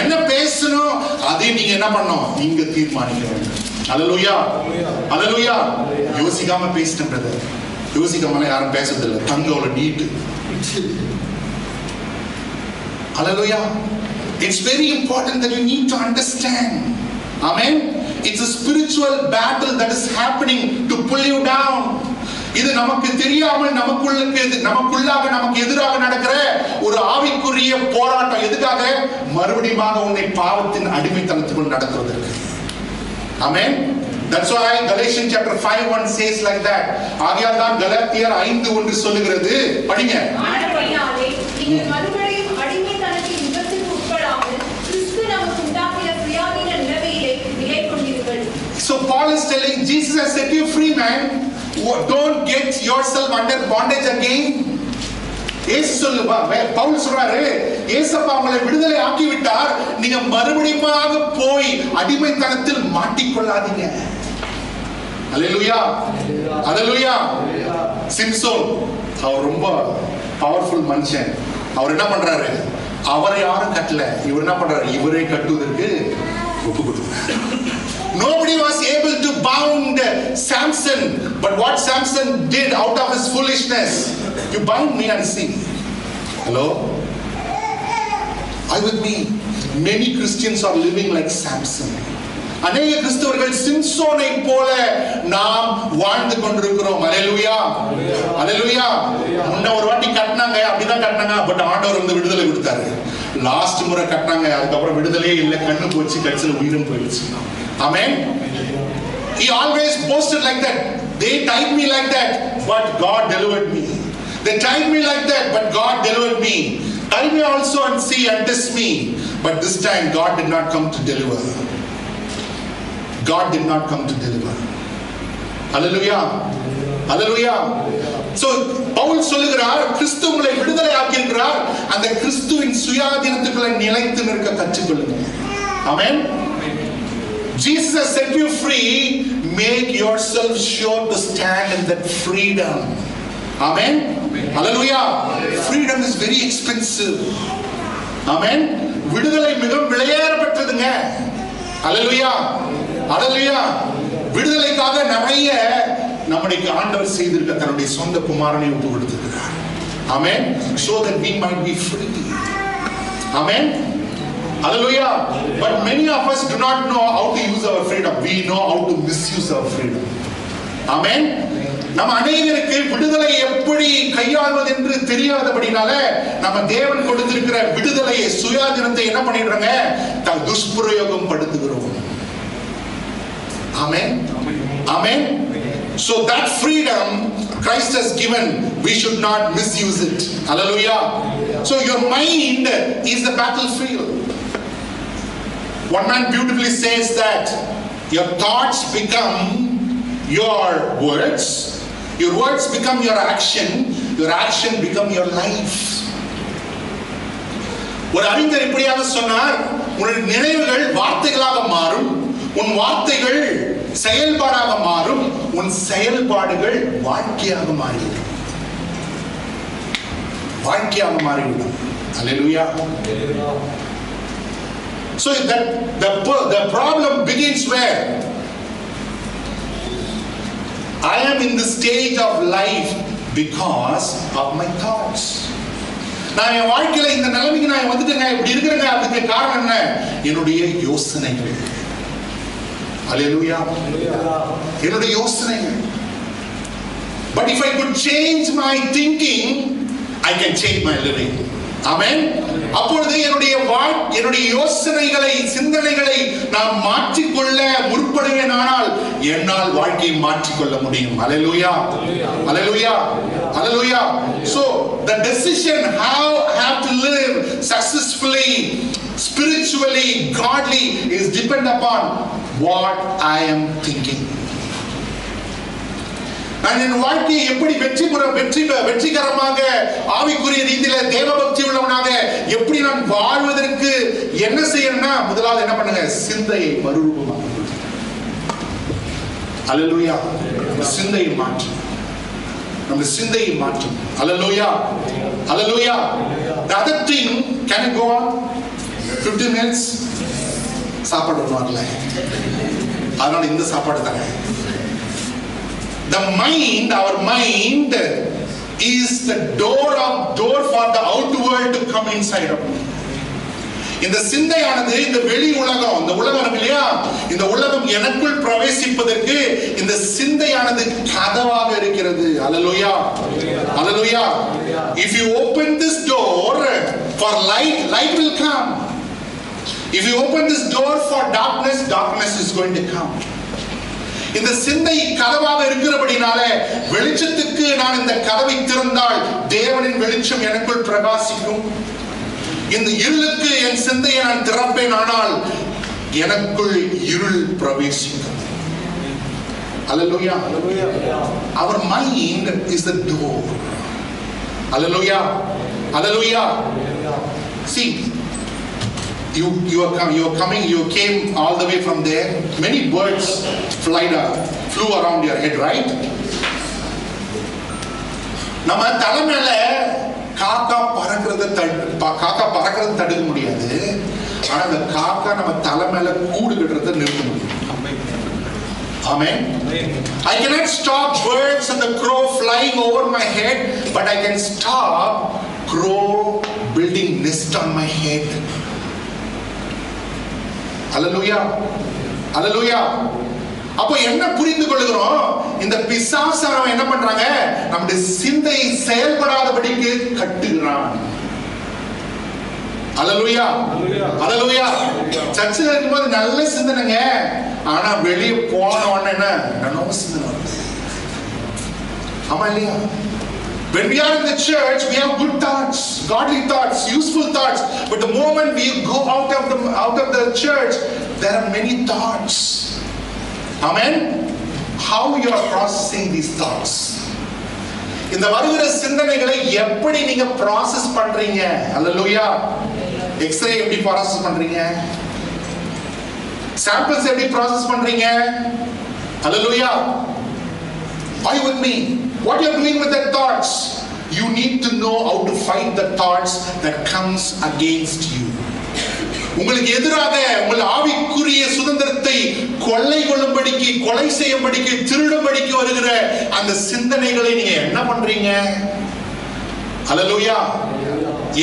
என்ன பேசணும் அதை நீங்க என்ன பண்ணணும், நீங்க தீர்மானிக்க வேண்டும். Hallelujah. Hallelujah. யோசிக்காம பேசிட்டேன் பிரதர், யோசிக்காம யாரும் பேசுறது இல்லை, தங்கோல நீட்டு. Hallelujah. It's very important that you need to understand. Amen. It's a spiritual battle that is happening to pull you down. இது நமக்கு தெரியாமல் நமக்குள்ளாக நமக்கு எதிராக நடக்கிற ஒரு ஆவிக்குரிய போராட்டம். எதுக்காக? மறுபடியும் உன்னை பாவத்தின் அடிமைத்தனத்துக்குள் நடத்துவதற்கு. Amen. That's why Galatians chapter 5:1 says like that. ஆகையால் தான் கலாத்தியர் 5:1 சொல்லுகிறது, படிங்க. ஆனபடியாலே நீங்கள் மறுபடியும் அடிமைத்தனத்தின் யுகத்துக்கு உட்படாமல் கிறிஸ்து நமக்கு உண்டாக்கின சுயாதீன நிலைமையிலே நிலை கொண்டீர்கள். So Paul is telling, Jesus has set you free, man. Don't get yourself under bondage again. இயேசு சொல்லுவா, பவுல் சொல்றாரு, இயேசப்பா உங்களை விடுதலை ஆக்கி விட்டார், நீங்க மறுபடியும் போய் அடிமைத்தனத்தில் மாட்டிக்கொள்ளாதீங்க. அல்லேலூயா. அல்லேலூயா. சிம்சோன் அவர் ரொம்ப பவர்ஃபுல் மனுஷன். அவர் என்ன பண்றாரு, அவரை யாரும் கட்டல, இவர் என்ன பண்றாரு, இவரே கட்டுவதற்கு ஒப்பு கொடுத்தார். Nobody was able to bound Samson, but what Samson did out of his foolishness, you bound me and see. Hello? Are you with me? Many Christians are living like Samson. அநேக கிறிஸ்தவர்கள் சிம்சோனை போல நாம் வாழ்ந்து கொண்டிருக்கிறோம். அல்லேலூயா. அல்லேலூயா. முன்ன ஒரு வாட்டி கட்டினாங்க, அப்படிதான் கட்டினாங்க, பட் ஆண்டவர் வந்து விடுதலை கொடுத்தாரு. லாஸ்ட் முறை கட்டினாங்க, அதுக்கப்புறம் விடுதலையே இல்லை, கண்ணு போச்சு, கடைசியில் உயிரும் போயிடுச்சு. Amen. He always boasted like that. They tied me like that, but God delivered me. They tied me like that, but God delivered me. Tie me also and see and test me. But this time God did not come to deliver. God did not come to deliver. Hallelujah. Hallelujah. So Pavul சொல்லுகிறார், கிறிஸ்து உங்களை விடுதலை ஆக்கியிருக்கிறார். அந்த கிறிஸ்துவின் சுயாதீனத்துக்குள்ள நிலைத்து நிற்க கற்றுக்கொள்ளுங்கள். Amen. Jesus has set you free. Make yourself sure to stand in that freedom. Amen. Hallelujah. Freedom is very expensive. Amen. விடுதலை மிகவும் விலையேறப்பட்டதுங்க. Hallelujah. Hallelujah. விடுதலைக்காக நிறைய நம்முடைய ஆண்டவர் செய்திருக்க தன்னுடைய சொந்த குமாரனை ஒப்பு கொடுத்திருக்கிறார். Amen. So that we might be free. Amen. Hallelujah. But many of us do not know how to use our freedom. We know how to misuse our freedom. Amen. நம்ம அநேகருக்கு விடுதலை எப்படி கையாள்வது என்று தெரியாதபடினால நம்ம தேவன் கொடுத்திருக்கிற விடுதலையை, சுயாதீனத்தை என்ன பண்ணிடுறாங்க? துஷ்பிரயோகம் படுத்துகிறோம். Amen. Amen. So that freedom Christ has given, we should not misuse it. Hallelujah. So your mind is the battlefield. One man beautifully says that your thoughts become your words become your action become your life. ஒரு அறிஞர் இப்படியாக சொன்னார், உன்னுடைய நினைவுகள் வார்த்தைகளாக மாறும், உன் வார்த்தைகள் செயல்பாடாக மாறும், உன் செயல்பாடுகள் வாழ்க்கையாக மாறிவிடும். வாழ்க்கையாக மாறிவிடும். Hallelujah. So that the problem begins where I am in the stage of life because of my thoughts. நான் என் வாழ்க்கையில இந்த நிலைமைக்கு நான் வந்துட்டேங்க, இப்படி இருக்கிறேங்க, அதுக்கு காரணம் என்ன? என்னுடைய யோசனைகள். Hallelujah. என்னுடைய யோசனைகள். But if I could change my thinking, I can change my living. Amen. அப்பொழுது என்னுடைய யோசனைகளை, சிந்தனைகளை நான் மாற்றிக்கொள்ள முற்படுவேனானால் என்னால் வாழ்க்கையை மாற்றிக்கொள்ள முடியும். Hallelujah. Hallelujah. Hallelujah. So the decision how I have to live successfully, spiritually, godly is depend upon what I am thinking. நான் என் வாழ்க்கையை எப்படி வெற்றிகரமாக ஆவிக்குரிய ரீதியில தேவபக்தி உள்ளவனாக எப்படி நான் வாழ்வதற்கு என்ன செய்யணும்னா, முதலாவது என்ன பண்ணுங்க? சிந்தையை மறுரூபமாக்குங்க. Hallelujah. சிந்தையை மாற்றும். நம்ம சிந்தையை மாற்றும். Hallelujah. Hallelujah. The other thing, can you go on? 15 minutes. சாப்பாடு வரல, அதனால இந்த சாப்பாடு தாங்க. The mind, our mind is the door for the outward to come inside of me. இந்த சிந்தையானது இந்த வெளி உலகம், இந்த உலகம் இல்லையா, இந்த உலகம் எனக்குள் பிரவேசிப்பதற்கு இந்த சிந்தையானது கதவாக இருக்கிறது. Hallelujah. Hallelujah. If you open this door for light, light will come. If you open this door for darkness, darkness is going to come. இந்த சிந்தை கதவாக இருக்கிறபடினால வெளிச்சத்துக்கு நான் இந்த கதவை திறந்தால் தேவனின் வெளிச்சம் எனக்குள் பிரகாசிக்கும். இந்த இருளுக்கு என் சிந்தையை நான் திறப்பேன், ஆனால் எனக்குள் இருள் பிரவேசிக்கும். Hallelujah. Our mind is the door. Hallelujah. Hallelujah. See, you came all the way from there. Many birds flew around your head, right? நம்ம தலை மேல காக்கா பறக்கிறது தடுக்க முடியாது, ஆனா அந்த காக்கா நம்ம தலை மேல கூடு கட்டுறதை நிறுத்த முடியும். Amen. I cannot stop birds and the crow flying over my head, but I can stop crow building nest on my head. Hallelujah. Hallelujah. அப்போ என்ன புரிந்து கொள்கிறோம்? இந்த பிசாசானவன் என்ன பண்றாங்க? நம்முடைய சிந்தை செயல்படாதபடிக்கு கட்டுகிறான். Hallelujah. Hallelujah. சர்ச்சில் இருக்கும்போது நல்ல சிந்தனைங்க, ஆனா வெளியே போன உடனே என்ன சிந்தனை வருது? ஆமா இல்லையா? When we are in the church, we have good thoughts, godly thoughts, useful thoughts. But the moment we go out of the church, there are many thoughts. Amen. How you are processing these thoughts? இந்த வருகிற சிந்தனைகளை எப்படி நீங்க process பண்றீங்க? Hallelujah. எக்ஸ்ரே எப்படி process பண்றீங்க? samples எப்படி process பண்றீங்க? Hallelujah. Are you with me? What you are doing with the thoughts? You need to know how to fight the thoughts that comes against you. உங்களுக்கு எதிராக உங்கள் ஆவிக்குரிய சுதந்திரத்தை கொள்ளை கொள்ளும்படிக்கு, கொலை செய்யும்படிக்கு, திருடும்படிக்கு வருகிற அந்த சிந்தனைகளை நீங்க என்ன பண்றீங்க? ஹல்லேலூயா.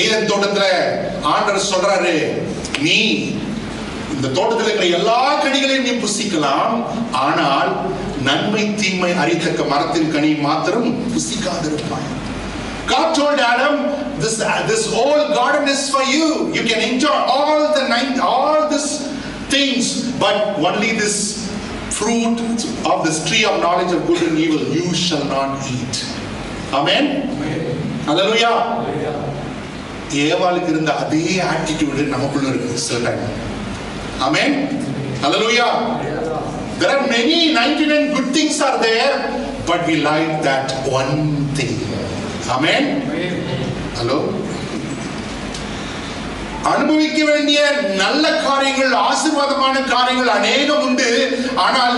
ஏதேன் தோட்டத்துல ஆண்டவர் சொல்றாரு, நீ இந்த தோட்டத்தில் இருக்கிற எல்லா கனிகளையும் நீ புசிக்கலாம், ஆனால் நன்மை தீமை அறியத்தக்க மரத்தின் கனி மாத்திரம் புசிக்காதிருப்பாய். God told Adam, this whole garden is for you. You can enjoy all these things, but only this fruit of this tree of knowledge of good and evil you shall not eat. Amen. Hallelujah. ஏவாளுக்கு இருந்த அதே ஆட்டிடியூட் நமக்குள்ள இருக்கு சில time. Amen. Hallelujah. There are many 99 good things are there, but we like that one thing. Amen. Hello. அனுபவிக்க வேண்டிய நல்ல காரியங்கள், ஆசீர்வாதமான காரியங்கள் அநேகம் உண்டு. ஆனால்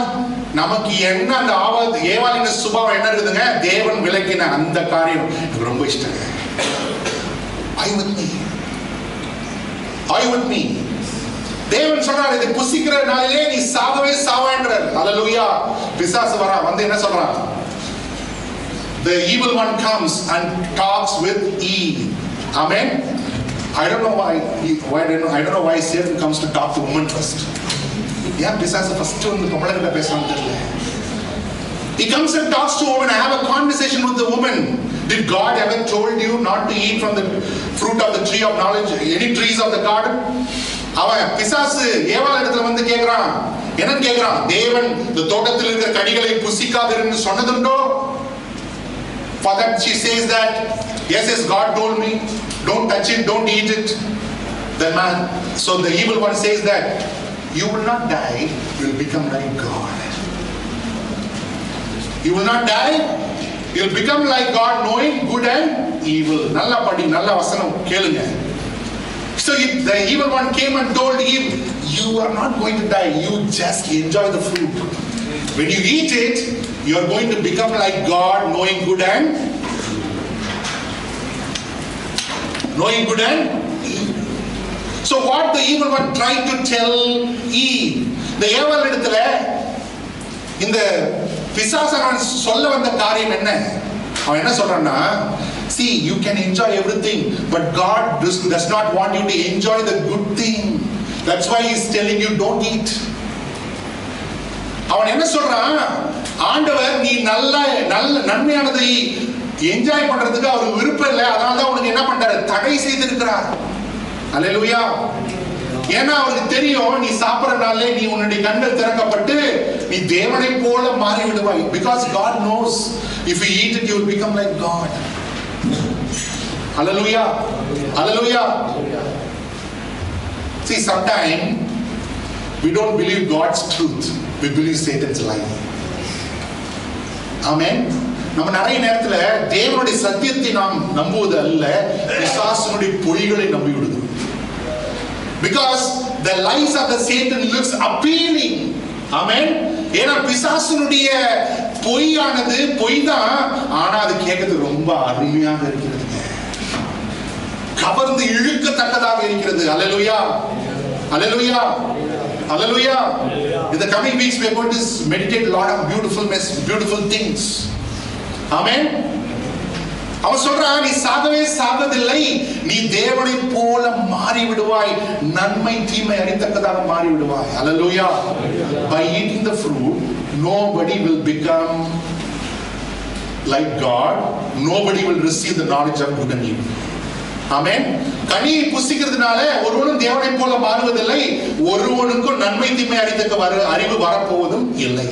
நமக்கு என்ன அந்த ஏவாளின் சுபாவம் என்ன இருக்குதுங்க? தேவன் விலக்கின அந்த காரியம் எனக்கு ரொம்ப இஷ்டங்க. Are you with me? Are you with me? தேவன் சொல்றார், இது புசிக்கிற நாளிலே நீ சாகவே சாவான்றார். ஹல்லேலூயா. பிசாசு வரான், வந்து என்ன சொல்றான்? The evil one comes and talks with Eve. Amen. I don't know why Satan comes to talk to women first. Yeah, பிசாசு first வந்து பொம்பளை கிட்ட பேசறான்னு தெரியல. He comes and talks to a woman. I have a conversation with the woman. Did God ever told you not to eat from the fruit of the tree of knowledge, any trees of the garden? அவன் பிசாசு ஏவாள் இடத்துல வந்து கேக்குறான், என்னன்னு கேக்குறான்? தேவன் இந்த தோட்டத்தில் இருக்கிற கனிகளை புசிக்காதீர்னு சொன்னதுண்டோ? For that she says that, yes, God told me, don't touch it, don't eat it. The man, so the evil one says that you will not die, you will become like God. You will not die, you will become like God, knowing good and evil. நல்ல படி, நல்ல வசனம் கேளுங்க. So the evil one came and told Eve, you are not going to die, you just enjoy the fruit. When you eat it, you are going to become like God, knowing good and evil. So what the evil one tried to tell Eve, the ஏவாள் இடத்துல இந்த பிசாசன் சொல்ல வந்த காரியம் என்ன? அவன் என்ன சொல்றான்னா, see, you can enjoy everything, but God does not want you to enjoy the good thing. That's why He's telling you don't eat. அவன் என்ன சொல்றான்? ஆண்டவர் நீ நல்ல நன்மையானதை என்ஜாய் பண்றதுக்கு அவருக்கு விருப்பம் இல்லை, அதனால தான் உனக்கு என்ன பண்றாரு? தடை செய்திருக்கிறார். அல்லேலூயா. ஏன்னா அவருக்கு தெரியும், நீ சாப்பிடறனாலே நீ உன்னுடைய கண்கள் திறக்கப்பட்டு நீ தேவனை போல மாறி விடுவாய். Because God knows if you eat it you will become like God. Hallelujah. Hallelujah. See, sometimes we don't believe God's truth, we believe Satan's lie. Amen. நம்ம நிறைய நேரத்துல தேவனுடைய சத்தியத்தை நாம் நம்புவது அல்ல, பிசாசுடைய பொய்களை நம்பி விடுகிறோம். Because the lies of the Satan looks appealing. Amen. ஏன்னா பிசாசுடைய பொய்யானது பொய் தான், ஆனா அது கேட்கிறது ரொம்ப அருமையாக இருக்கிறது, கவர்ந்து இழுக்கத்தக்கதாக இருக்கிறது. Hallelujah. Hallelujah. Hallelujah. In the coming weeks we are going to meditate a lot of beautiful things. Amen. அவன் சொல்றான், நீ சாகவே சாகதில்லை, நீ தேவனை போல மாறி விடுவாய், நன்மை தீமை அறியத்தக்கதாக மாறி விடுவாய். Hallelujah. By eating the fruit, nobody will become like God, nobody will receive the knowledge of good and evil. Amen. கனியை புசிக்கிறதுனால ஒருவனும் தேவனை போல மாறுவதில்லை, ஒருவனுக்கும் நன்மை தீமை அறியத்தக்க அறிவு வரப்போவதும் இல்லை.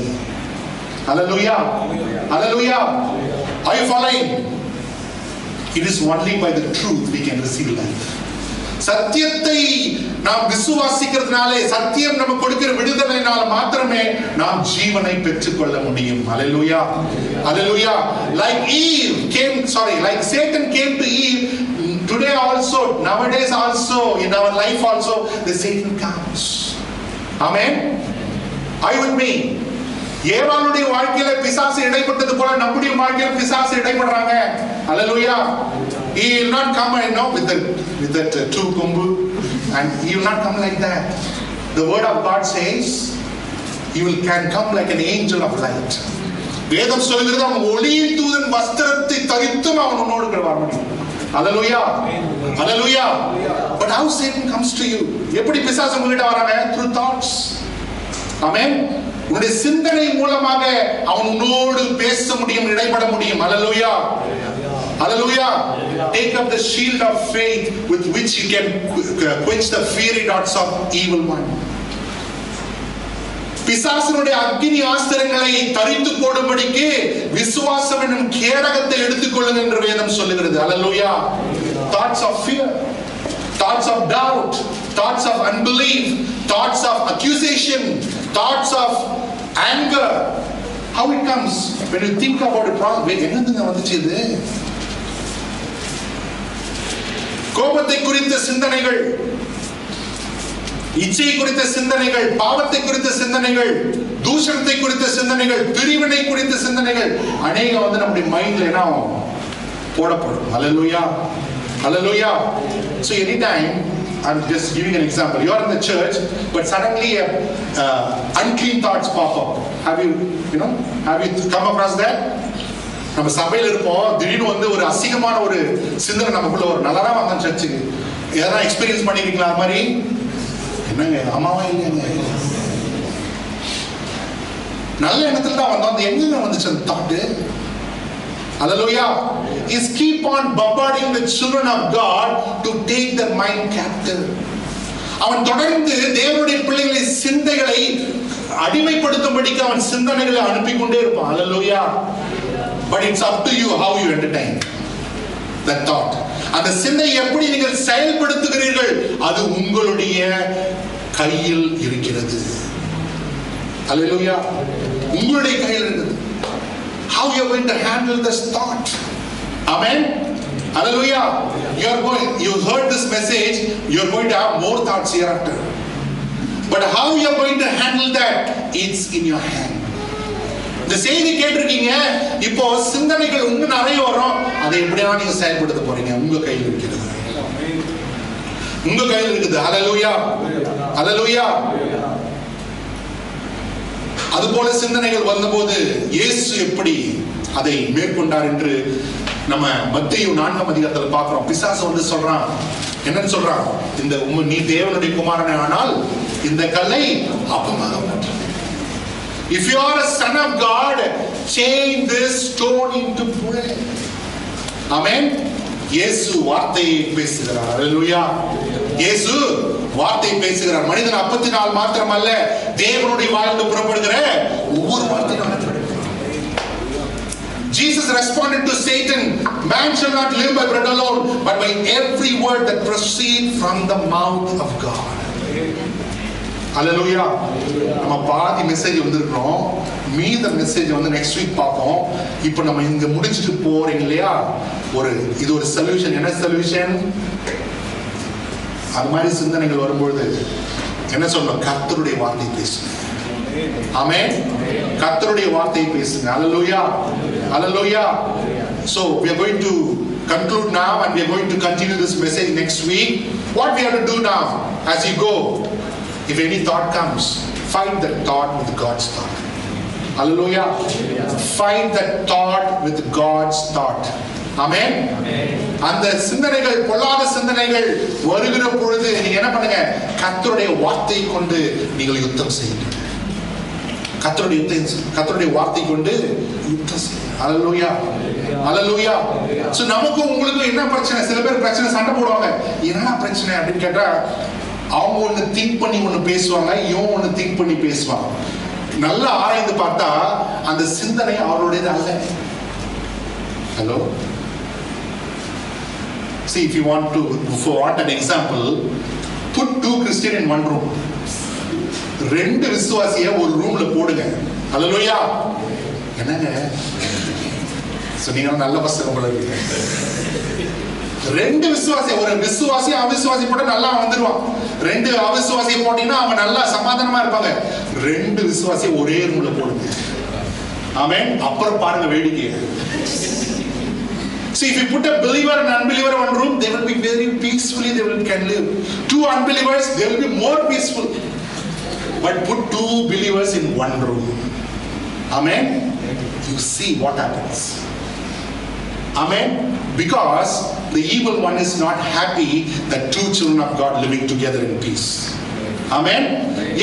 Hallelujah. Hallelujah. Are you following? It is only by the truth we can receive life. சத்தியத்தை நாம் விசுவாசிக்கிறதுனாலே, சத்தியம் நமக்கு கொடுக்கிற விடுதலையினால மாத்திரமே நாம் ஜீவனை பெற்றுக்கொள்ள முடியும். Hallelujah. Hallelujah. Like Satan came to Eve, today also, nowadays also, in our life also, the Satan comes. Amen. Are you with me? ஏவாளுடைய வாழ்க்கையில பிசாசு இடைப்பட்டது போல நம்முடைய வாழ்க்கையில பிசாசு இடைப்படுறாங்க. Hallelujah. He will not come, with that two kumbu, and he will not come like that. The word of God says he can come like an angel of light. வேதம் சொல்கிறது அவன் ஒளியின் தூதன் வஸ்திரத்தை தரித்தும் அவன் உன்னோடு வர முடியும். Hallelujah. Hallelujah. But how Satan comes to you? எப்படி பிசாசு உங்ககிட்ட வராங்க? Through thoughts. Amen. உன்னுடைய சிந்தனை மூலமாக அவன் உன்னோடு பேச முடியும், இடைபட முடியும். Hallelujah. Hallelujah. Take up the shield of faith with which you can quench the fiery darts of evil one. பிசாசனுடைய அக்கினி ஆஸ்திரங்களை தரித்து போடும்படிக்கு விசுவாசம் என்னும் கேடகத்தை எடுத்துக்கொள்ளுங்க என்று வேதம் சொல்லுகிறது. Hallelujah. Thoughts of fear, thoughts of doubt, thoughts of unbelief, thoughts of accusation, thoughts of anger. How it comes when you think about a problem? என்னதுங்க வந்துச்சு இது? கோபத்தை குறித்த சிந்தனைகள், இச்சை குறித்த சிந்தனைகள், பாவத்தை குறித்த சிந்தனைகள், தூஷணத்தை குறித்த சிந்தனைகள், பிரிவினை குறித்த சிந்தனைகள் அநேகம் நம்முடைய மைண்ட்ல என்ன போடப்படும். Hallelujah. Hallelujah. So anytime, I'm just giving an example. You are in the church, but suddenly unclean thoughts pop up. Have you come across that? நம்ம சபையில் இருப்போம், திடீர்னு ஒரு அசிங்கமான ஒரு சிந்தனை நமக்குள்ள ஒரு நல்லதா வந்தான் சர்ச்சுக்கு. எதனா எக்ஸ்பீரியன்ஸ் பண்ணிருக்கீங்களா? அது மாதிரி என்னங்க அம்மாவா இல்லைங்க, நல்ல எண்ணத்துல தான் வந்தோம், அந்த எங்க வந்துச்சு அந்த thought? Hallelujah. Is keep on bombarding the children of God to take their mind captive. அவன் தொடர்ந்து தேவனுடைய பிள்ளைகளை சிந்தைகளை அடிமைப்படுத்தும்படிக்கு அவன் சிந்தனைகளை அனுப்பி கொண்டே இருப்பான். Hallelujah. But it's up to you how you entertain that thought. அந்த சிந்தையை எப்படி நீங்கள் செயல்படுத்துகிறீர்கள் அது உங்களுடைய கையில் இருக்கிறது. Hallelujah. உங்களுடைய கையில் இருக்குது. How you are going to handle this thought? Amen. Hallelujah. You heard this message, you are going to have more thoughts hereafter. But how you are going to handle that? It's in your hand. இந்த செய்தி கேட்டிருக்கீங்க, இப்போ சிந்தனைகள் உங்க நிறைய வரும், அதை எப்படியா நீங்க செயல்படுத்த போறீங்க? உங்க கையில் இருக்கிறது, உங்க கையில் இருக்குது. Hallelujah. Hallelujah. அதுபோல சிந்தனைகள் வந்தபோது இயேசு எப்படி அதை மேற்கொண்டார் என்று நம்ம மத்தேயு 4ஆம் அதிகாரத்தில் பார்க்கிறோம். பிசாசு சொல்றான், என்னன்னு சொல்றான்? நீ தேவனுடைய குமாரனே ஆனால் இந்த கல்லை அப்பமாக மாற்று. If you are a son of God, change this stone into bread. Amen. இயேசு வார்த்தையை பேசுகிறார். Hallelujah. இயேசு வார்த்தை பேசுகிறார். மனிதன் அப்பத்தினால் மாத்திரமல்ல, தேவனுடைய வாயிலிருந்து புறப்படுகிற ஒவ்வொரு வார்த்தையும். Jesus responded to Satan, man shall not live by bread alone, but by every word that proceeds from the mouth of God. Hallelujah. நம்ம பாதி மெசேஜ் வந்திருக்கிறோம், மீத மெசேஜ் நெக்ஸ்ட் வீக் பார்ப்போம். இப்போ நம்ம இங்க முடிச்சிட்டு போறீங்க இல்லையா, இது ஒரு சொல்யூஷன். என்ன சொல்யூஷன்? அது மாதிரி சிந்தனைகள் வரும்பொழுது என்ன சொல்லணும்? கர்த்தருடைய வார்த்தை பேசுங்க. ஆமென். கர்த்தருடைய வார்த்தை பேசுங்க. Hallelujah. Hallelujah. So we are going to conclude now and we are going to continue this message next week. What we have to do now as you go, if any thought comes, fight that thought with God's thought. Hallelujah. Fight that thought with God's thought. Amen. அந்த சிந்தனைகள், பொல்லாத சிந்தனைகள் வருகிற பொழுது நீங்க என்ன பண்ணுங்க? கர்த்தருடைய வார்த்தை கொண்டு நீங்கள் யுத்தம் செய்யுங்க. கர்த்தருடைய வார்த்தை கொண்டு யுத்தம் செய்யுங்க. Hallelujah. Hallelujah. So நமக்கும் உங்களுக்கும் என்ன பிரச்சனை? சில பேர் பிரச்சனை சண்டை போடுவாங்க. என்ன பிரச்சனை அப்படின்னு கேட்டா, அவங்க ஒண்ணு திங்க் பண்ணி ஒண்ணு பேசுவாங்க, இவன் ஒண்ணு திங்க் பண்ணி பேசுவாங்க. நல்லா ஆராய்ந்து பார்த்தா அந்த சிந்தனை அவருடையது அல்ல. Hello, See, if you want an example, put 2 Christian in one room. 2 விசுவாசிய ஒரு ரூம்ல போடுங்க. ஹல்லேலூயா. என்னங்க சொன்னீங்க, நல்ல பசங்க போல இருக்கு. 2 விசுவாசி, ஒரு விசுவாசி அவிசுவாசி போட்டு நல்லா வந்துருவான். 2 அவிசுவாசியை போட்டீங்கன்னா அவங்க நல்லா சமாதானமா இருப்பாங்க. 2 விசுவாசியை ஒரே ரூம்ல போடுங்க. ஆமென். அப்புறம் பாருங்க வேடிக்கை. See, if you put a believer and unbeliever in one room, they will be very peacefully, can live. 2 unbelievers, they will be more peaceful. But put 2 believers in one room. Amen. You see what happens. Amen. Because the evil one is not happy that 2 children of God living together in peace. Amen.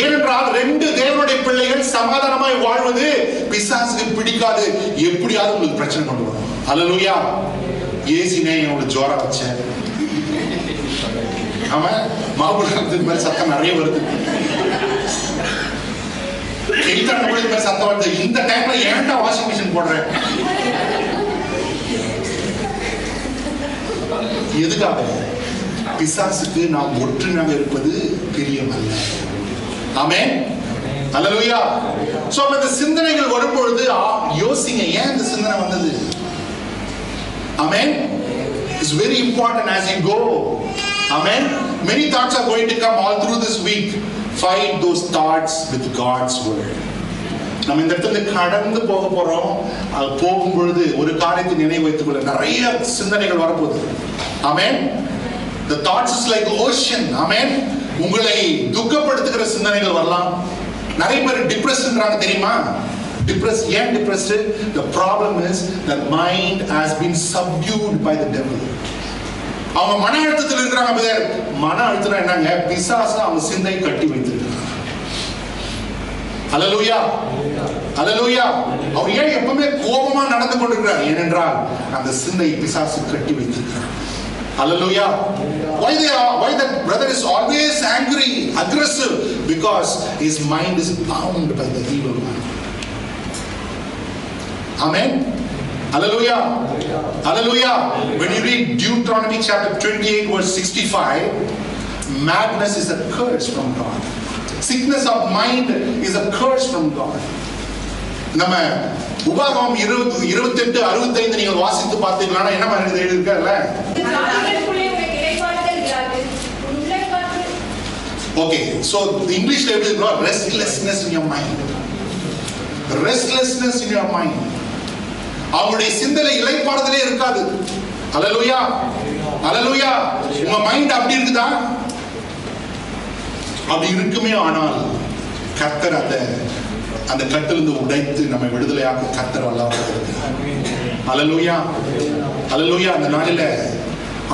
ஏனென்றால் 2 தேவனுடைய பிள்ளைகள் சமாதானமாய் வாழ்வது பிசாசுக்கு பிடிக்காது. எப்படியாவது உங்களுக்கு பிரச்சனை கொண்டு வரும். ஹல்லேலூயா. ஏசினே என்னோட ஜோரா வச்சேன். அவன் மாபுரத்துக்கு மேல சத்தம் நிறைய வருது. எழுத்தாண்டு சத்தம் வருது. இந்த டைம்ல ஏன்டா வாஷிங் மிஷின் போடுறேன்? எதுக்காக? பிசாசுக்கு நாம் ஒற்றுமையாக இருப்பது பிரியமல்ல. ஆமென். ஹல்லேலூயா. சோ அந்த சிந்தனைகள் வரும்பொழுது யோசிங்க, ஏன் இந்த சிந்தனை வந்தது? Amen. It's very important as you go. Amen. Many thoughts are going to come all through this week. Fight those thoughts with God's word. நம்ம இந்த இடத்துல கடந்து போக போறோம். அது போகும்பொழுது ஒரு காரியத்தை நினைவு வைத்துக் கொள்ள நிறைய சிந்தனைகள் வரப்போகுது. Amen. The thoughts is like ocean. Amen. உங்களை துக்கப்படுத்துகிற சிந்தனைகள் வரலாம். நிறைய பேர் டிப்ரெஷன்றாங்க தெரியுமா? ஏன் depressed? The problem is that mind has been subdued by the devil. அவங்க மன அழுத்தத்தில் இருக்கிறாங்க. மன அழுத்தம் என்னங்க? பிசாசு அவங்க சிந்தையை கட்டி வைத்திருக்கிறாங்க. ஹல்லேலூயா. ஹல்லேலூயா. அவர் ஏன் எப்பவுமே கோபமா நடந்து கொண்டிருக்கிறார்? ஏனென்றால் அந்த சிந்தை பிசாசு கட்டி வைத்திருக்கிறார். Hallelujah. Why that brother is always angry, aggressive? Because his mind is bound by the evil one. Amen. Hallelujah. Hallelujah. When you read Deuteronomy chapter 28 verse 65, madness is a curse from God. Sickness of mind is a curse from God. நம்ம உபாகமம் 28:65 நீங்கள் வாசித்து பார்த்தீங்கன்னா என்ன மாதிரி எழுதி இருக்கல? Okay, so the English label is restlessness in your mind. Restlessness in your mind. அவங்களுடைய சிந்தனை இளைப்பாறுதலே இருக்காது. ஹல்லேலூயா. ஹல்லேலூயா. உங்க மைண்ட் அப்படி இருக்குதா? அப்படி இருக்குமே. ஆனால் கர்த்தர் அந்த கட்டிலிருந்து உடைத்து நம்மை விடுதலையாக்க கர்த்தர் வல்லவராக இருக்கிறார். ஹல்லேலூயா. ஹல்லேலூயா. அந்த நாளில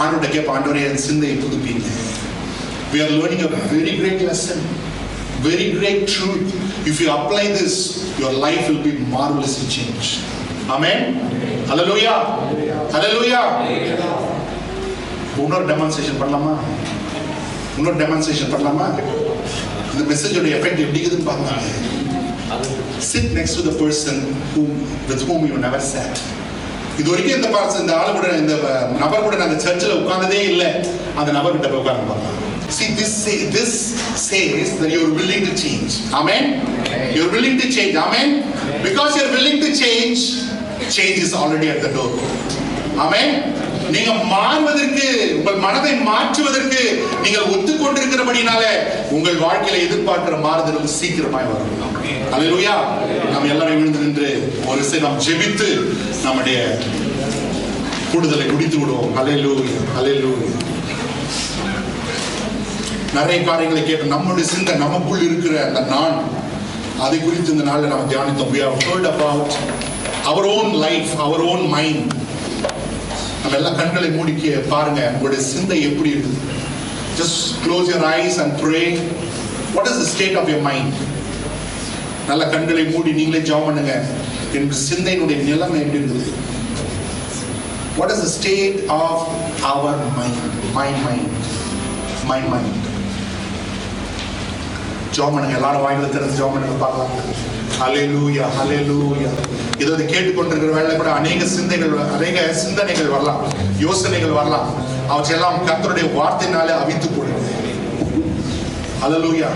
ஆண்டவரை கேட்ப, ஆண்டவரே என் சிந்தையை புதுப்பிங்க. We are learning a very great lesson, very great truth. If you apply this, your life will be marvelously changed. Amen. Hallelujah. Hallelujah. இன்னொரு டெமான்ஸ்ட்ரேஷன் பண்ணலாமா? இந்த மெசேஜோட எஃபெக்ட் எப்படி இருக்குதுன்னு பாருங்க. Sit next to the person with whom you never sat. இது வரைக்கும் இந்த ஆளு கூட, இந்த நபர் கூட நாங்க சர்ச்சில் உட்கார்ந்ததே இல்லை. அந்த நபர்கிட்ட போய் உட்கார்ந்து பார்க்கலாம். See, this says that you are willing to change. Amen. You are willing to change. Amen. Because you are willing to change, change is already at the door. Amen. நீங்க மாறுவதற்கு, உங்கள் மனதை மாற்றுவதற்கு நீங்கள் ஒத்துக்கொண்டிருக்கிறபடினால உங்கள் வாழ்க்கையில எதிர்பார்க்கிற மாறுதல் சீக்கிரமாய் வரும். ஹல்லேலூயா. நாம் எல்லாரும் விழுந்து நின்று ஒரு விஷயம் நாம் ஜெபித்து நம்முடைய கூடுதலை குடித்து விடுவோம். ஹல்லேலூயா. ஹல்லேலூயா. நிறைய காரியங்களை கேட்டு நம்முடைய சிந்தை, நமக்குள் இருக்கிற அந்த நான், அதை குறித்து இந்த நாளில் நாம் தியானித்தோம். We have heard about our own life, our own mind. நம்ம எல்லாம் கண்களை மூடிக்க பாருங்க, உங்களுடைய சிந்தை எப்படி இருக்குது. Just close your eyes and pray. What is the state of your mind? நல்ல கண்களை மூடி நீங்களே ஜெபம் பண்ணுங்க. என் சிந்தையினுடைய நிலைமை எப்படி இருக்குது? What is the state of our mind? My mind. ஜெபம் பண்ணுங்க. எல்லாரும் வாயில திறந்து ஜெபம் பண்ணுங்க பார்க்கலாம். ஹல்லேலூயா. ஹல்லேலூயா. இதை கேட்டுக்கொண்டிருக்கிற வேளையில கூட அநேக சிந்தனைகள் வரலாம், யோசனைகள் வரலாம். அவற்றெல்லாம் கர்த்தருடைய வார்த்தையினாலே அவித்து போடுங்க. ஹல்லேலூயா.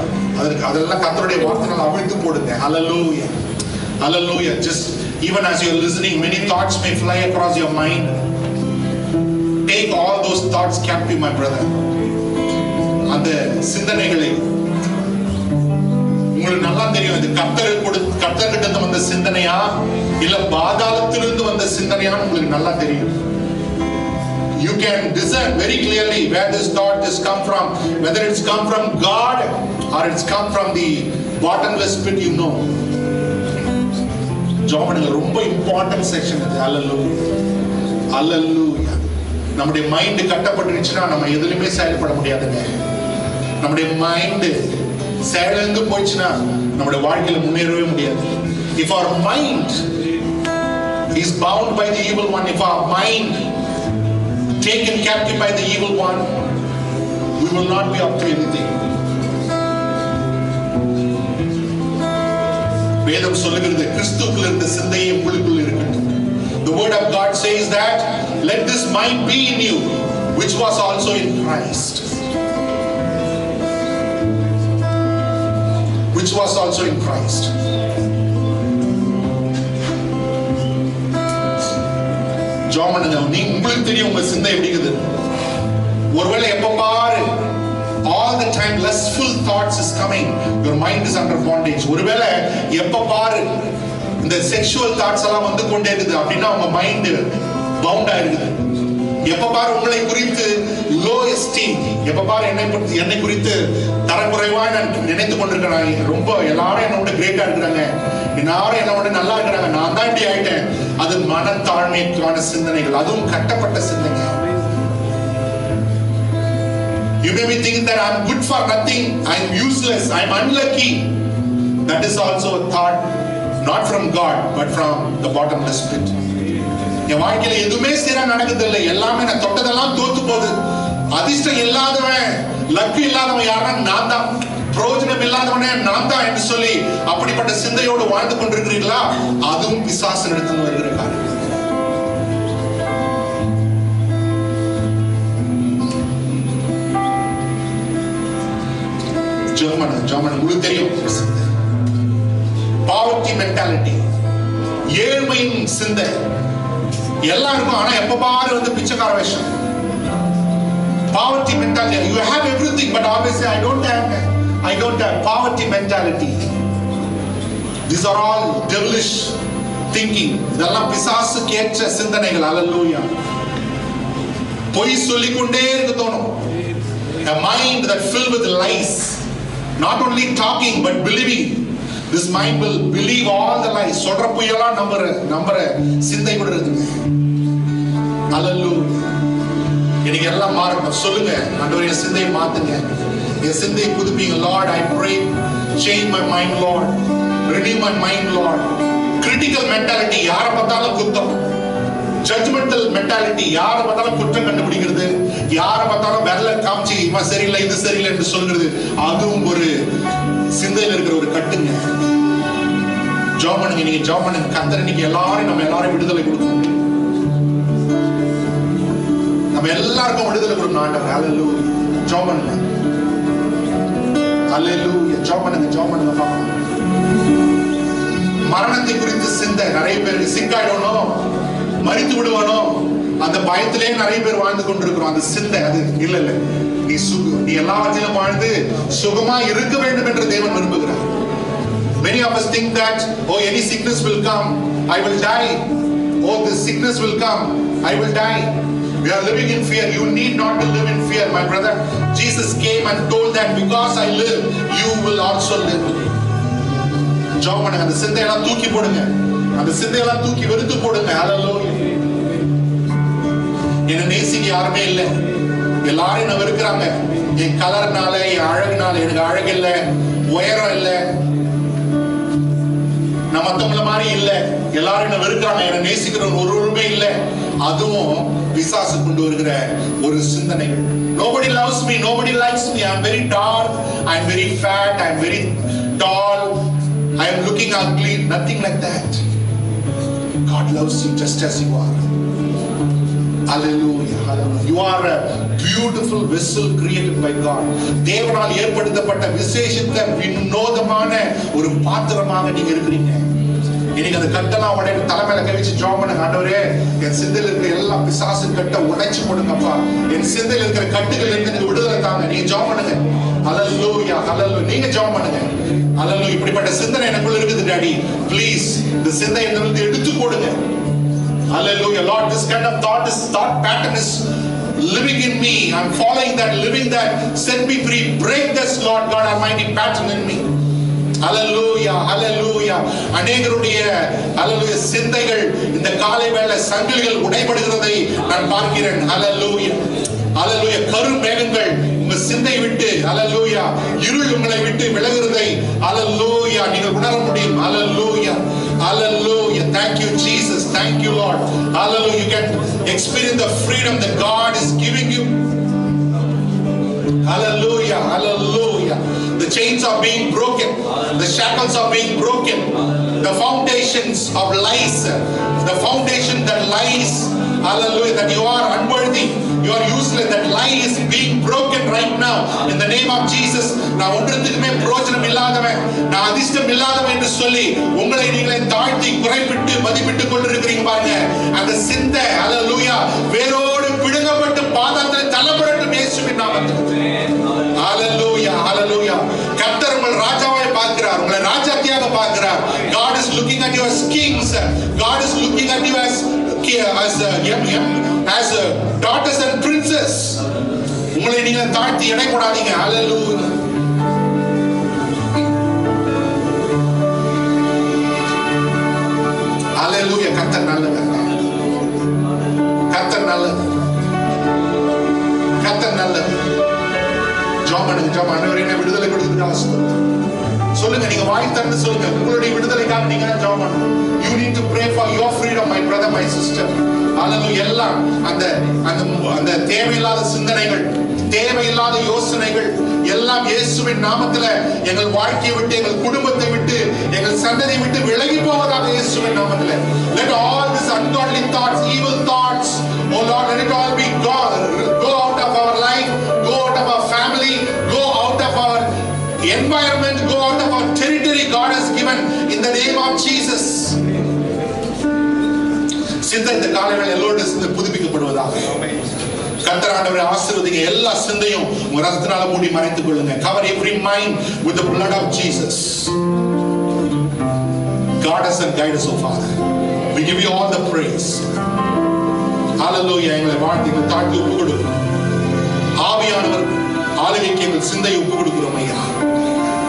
அதெல்லாம் கர்த்தருடைய வார்த்தையினால அவித்து போடுங்க. ஹல்லேலூயா. Hallelujah. Just even as you're listening, many thoughts may fly across your mind. Take all those thoughts captive, my brother. அந்த சிந்தனைகளை உங்களுக்கு நல்லா தெரியும். இது கர்த்தர்கிட்ட வந்த சிந்தனையா இல்ல பாதாளத்திலிருந்து வந்த சிந்தனையா உங்களுக்கு நல்லா தெரியும். You can discern very clearly where this thought has come from, whether it's come from God or it's come from the bottomless pit, you know. ஜெபம்ல ரொம்ப இம்பார்ட்டன்ட் செக்ஷன் இது. ஹல்லேலூயா. ஹல்லேலூயா. நம்முடைய மைண்ட் கட்டப்பட்டுருச்சுன்னா நம்ம எதுலயுமே செயல்பட முடியாதுங்க. நம்முடைய மைண்ட் செயலிழந்து போயிடுச்சுன்னா நம்முடைய வாழ்க்கையில முன்னேறவே முடியாது. If our mind is bound by the evil one, if our mind taken captive by the evil one, we will not be up to anything. வேதம் சொல்லுகிறது கிறிஸ்துவுக்குள் இருந்த சிந்தையே உங்களுக்குள் இருக்கட்டும். The word of God says that let this mind be in you which was also in Christ. Which was also in Christ. ஜோமனுங்க உங்களுக்கு தெரியும் உங்க சிந்தை எப்படி இருக்குது. ஒருவேளை எப்ப பாரு all the time lustful thoughts is coming, your mind is under bondage. ஒருவேளை எப்ப பாரு இந்த sexual thoughts எல்லாம் வந்து கொண்டே இருக்குது அப்படின்னா உங்க மைண்ட் பவுண்ட் ஆயிருக்குது. எப்ப பாரு உங்களை குறித்து low esteem, எப்ப பாரு என்னை குறித்து தரக்குறைவா நான் நினைத்து கொண்டிருக்கிறேன். ரொம்ப எல்லாரும் என்னோட கிரேட்டா இருக்கிறாங்க, எல்லாரும் என்னோட நல்லா இருக்கிறாங்க, நான் தான் இப்படி ஆயிட்டேன். அது மனத்தாழ்மைக்கான சிந்தனைகள், அதுவும் கட்டப்பட்ட சிந்தனை. You may be thinking that I'm good for nothing, I'm useless, I'm unlucky. That is also a thought not from God but from the bottomless pit. என் வாழ்க்கையில எதுவுமே சரியா நடக்குது இல்லை, எல்லாமே நான் தொட்டதெல்லாம் தோத்து போகுது, அதிர்ஷ்டம் இல்லாதவன் லக்கு இல்லாதவன் யாருன்னா நான் தான், பிரயோஜனம் இல்லாதவனே நான் தான் என்று சொல்லி அப்படிப்பட்ட சிந்தையோடு வாழ்ந்து கொண்டிருக்கிறீர்களா? அதுவும் பிசாசு எடுத்து வருகிற காரியம். ஜெர்மன் உங்களுக்கு தெரியும். பாவர்ட்டி மென்டாலிட்டி, ஏழ்மையின் சிந்தை எல்லாருக்கும். ஆனா எப்ப பாரு வந்து பிச்சைக்கார வேஷம். Poverty mentality, you have everything but always say I don't have poverty mentality. These are all devilish thinking. இதெல்லாம் பிசாசுக்கு ஏற்ற சிந்தனைகள். ஹல்லேலூயா. பொய் சொல்லிக் கொண்டே இருக்க தோணும். A mind that filled with lies, not only talking but believing. This mind will believe all the lies. சொல்ற பொய்யெல்லாம் நம்புற சிந்தை கூட இருக்குங்க. ஹல்லேலூயா. இன்னைக்கு எல்லாம் மாறணும். சொல்லுங்க, ஆண்டவரே என் சிந்தையை மாத்துங்க, என் சிந்தையை புதுப்பிங்க. Lord, I pray, change my mind, Lord. Renew my mind, Lord. Critical mentality, யாரை பார்த்தாலும் குத்தம். Judgmental mentality, யாரை பார்த்தாலும் குற்றம் கண்டுபிடிக்கிறது, யாரை பார்த்தாலும் விரல காமிச்சு இவன் சரியில்லை இது சரியில்லை என்று சொல்கிறது, அதுவும் ஒரு சிந்தையில் இருக்கிற ஒரு கட்டுங்க. ஜெபம் பண்ணுங்க, நீங்க ஜெபம் பண்ணுங்க. கர்த்தர் இன்னைக்கு நம்ம எல்லாரும் விடுதலை கொடுக்கணும். நம்ம எல்லாருக்கும் விடுதலை கொடுக்கணும் ஆண்டவர். ஹல்லேலூயா. ஜெபம் பண்ணுங்க. ஹல்லேலூயா. ஜெபம் பண்ணுங்க. மரணத்தை குறித்து சிந்தை நிறைய பேருக்கு சிக்காயிடணும், மரித்து விடுவானோ அந்த பயத்திலே நிறைய பேர் வாழ்ந்து கொண்டிருக்கிறோம். அந்த சிந்தை அது இல்ல நீ எல்லாவற்றிலும் வாழ்ந்து சுகமா இருக்க வேண்டும் என்று தேவன் விரும்புகிறார். Many of us think that any sickness will come, I will die. This sickness will come, I will die. We are living in fear. You need not to live in fear, my brother. Jesus came and told that because I live, you will also live. ஜெபம் அந்த சிந்தையெல்லாம் தூக்கி போடுங்க, அந்த சிந்தையெல்லாம் தூக்கி வெறுத்து போடுங்க. ஹல்லேலூயா. என்ன நேசிக்க யாருமே இல்லை, எல்லாரும் என்ன வெறுக்கிறாங்க. என் கலர்னால, என் அழகுனால, எனக்கு அழகு இல்லை, உயரம் இல்லை, நான் மத்தவங்கள மாதிரி இல்லை, எல்லாரும் என்ன வெறுக்கிறாங்க, என்ன நேசிக்கிற ஒருவருமே இல்லை. அதுவும் பிசாசு கொண்டு வருகிற ஒரு சிந்தனைகள். Nobody loves me, nobody likes me, I am very dark, I am very fat, I am very tall, I am looking ugly, nothing like that. God loves you just as you are. Hallelujah, hallelujah. You are a beautiful vessel created by God. தேவனால் ஏற்படுத்தப்பட்ட விசேஷித்த வினோதமான ஒரு பாத்திரமாக நீங்க இருக்கிறீங்க. இன்னைக்கு அந்த கட்டெல்லாம் உடைய தலைமையில கவிச்சு ஜெபம் பண்ணுங்க. ஆண்டவரே, என் சிந்தையில் இருக்கிற எல்லா பிசாசு கட்டை உடைச்சு போடுங்கப்பா. என் சிந்தையில் இருக்கிற கட்டுகள் இருந்து எனக்கு விடுதலை தாங்க. நீங்க ஜெபம் பண்ணுங்க. ஹல்லேலூயா, ஹல்லேலூயா. நீங்க ஜெபம் பண்ணுங்க. ஹல்லேலூயா. இப்படிப்பட்ட சிந்தனை எனக்குள்ள இருக்குது டாடி. ப்ளீஸ் இந்த சிந்தையை இருந்து எடுத்து போடுங்க. Hallelujah. Lord, this kind of thought pattern is living in me. I'm following that, living that. Set me free. Break this, Lord God Almighty, pattern in me. Hallelujah, hallelujah. அநேகருடைய hallelujah சிந்தைகள் இந்த காலை வேளை சங்கிலிகள் உடைபடுகிறதை நான் பார்க்கிறேன். Hallelujah, hallelujah. கருமேகங்கள் உங்க சிந்தை விட்டு hallelujah இருள் உங்களை விட்டு விலகுறதை hallelujah நீங்கள் உணர முடியும். Hallelujah, hallelujah. Thank you Jesus, thank you Lord. Hallelujah. You can experience the freedom that God is giving you. Hallelujah, hallelujah. The chains are being broken. The shackles are being broken. The foundations of lies, the foundation that lies, hallelujah, that you are unworthy, you are useless, that lie is being broken right now in the name of Jesus. நான் ஒன்றத்துக்குமே பிரயோஜனம் இல்லாதவன், நான் அதிர்ஷ்டம் இல்லாதவன் என்று சொல்லி உங்களை நீங்களே தாழ்த்தி குறைபிட்டு மதிப்பிட்டுக் கொண்டிருக்கிறீங்க பாருங்க. அந்த சிந்தை hallelujah வேரோடு பிடுங்கப்பட்டு பாதாளத்தில் தள்ளப்படட்டும் இயேசுவின் நாமத்தில். Hallelujah, hallelujah. கர்த்தர் உங்கள் ராஜாவாய் பார்க்கிறார், உங்களை ராஜாத்தியாக பார்க்கிறார். God is looking at you as kings. God is looking at you as daughters and princes. உங்களை நீங்க தாழ்த்தி எடை போடாதீங்க. Hallelujah. Hallelujah. கர்த்தர் நல்லவர். கர்த்தர் நல்லவர். கர்த்தர் நல்லவர். விடுதலை கொடுத்துட்டு சொல்லுங்க. நீங்க வாய் திறந்து சொல்லுங்க. உங்களுடைய விடுதலைக்காக நீங்க ஜெபம் பண்ணணும். You need to pray for your freedom, my brother, my sister. Hallelujah. எல்லாம் அந்த தேவையில்லாத சிந்தனைகள், தேவையில்லாத யோசனைகள் எல்லாம் இயேசுவின் நாமத்திலே எங்கள் வாழ்க்கையை விட்டு, எங்கள் குடும்பத்தை விட்டு, எங்கள் சந்ததியை விட்டு விலகி போவதாக இயேசுவின் நாமத்திலே. Let all these ungodly thoughts, evil thoughts, oh Lord, let it all be gone. Go out of our life, go out of our family, go out of our environment, go out of our territory God has given in the name of Jesus. சிந்தை இந்த காலையில் எல்லோருடைய சிந்தை புதுப்பிக்கப்படுவதாக. கர்த்தர் ஆண்டவரை ஆசீர்வதிங்க. எல்லா சிந்தையும் உங்க ரத்தத்தினால மூடி மறைத்துக் கொள்ளுங்க. Cover every mind with the blood of Jesus. Guard us and guide us, O Father. We give you all the praise. Hallelujah. எங்களை வாழ்த்தி எங்களை தாழ்த்தி ஒப்பு கொடுக்கிறோம். ஆவியானவர் ஆளுகைக்கு எங்கள் சிந்தையை ஒப்பு கொடுக்கிறோம் ஐயா.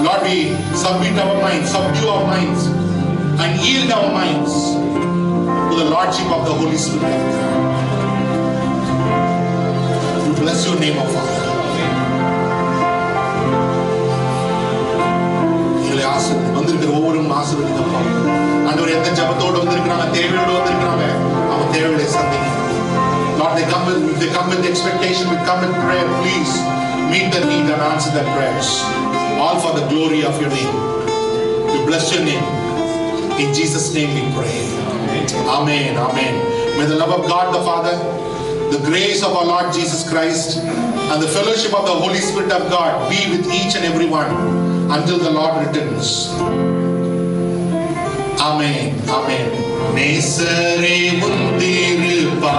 Lord, we submit our minds, subdue our minds and yield our minds to the Lordship of the Holy Spirit. We bless your name, O Father. எங்களை ஆசீர்வதி. வந்திருக்கிற ஒவ்வொருவரும் ஆசீர்வதிங்கப்பா. ஆண்டவர் எந்த ஜெபத்தோடு வந்திருக்கிறாங்க, தேவையோடு வந்திருக்கிறாங்க, அவன் தேவைகளை சந்திங்க. Lord, they come with expectation, we come with prayer. Please meet the need and answer their prayers. All for the glory of your name. We bless your name. In Jesus' name we pray. Amen. Amen. May the love of God the Father, the grace of our Lord Jesus Christ, and the fellowship of the Holy Spirit of God be with each and every one until the Lord returns. Amen. Amen. நேசரே முந்திருப்பா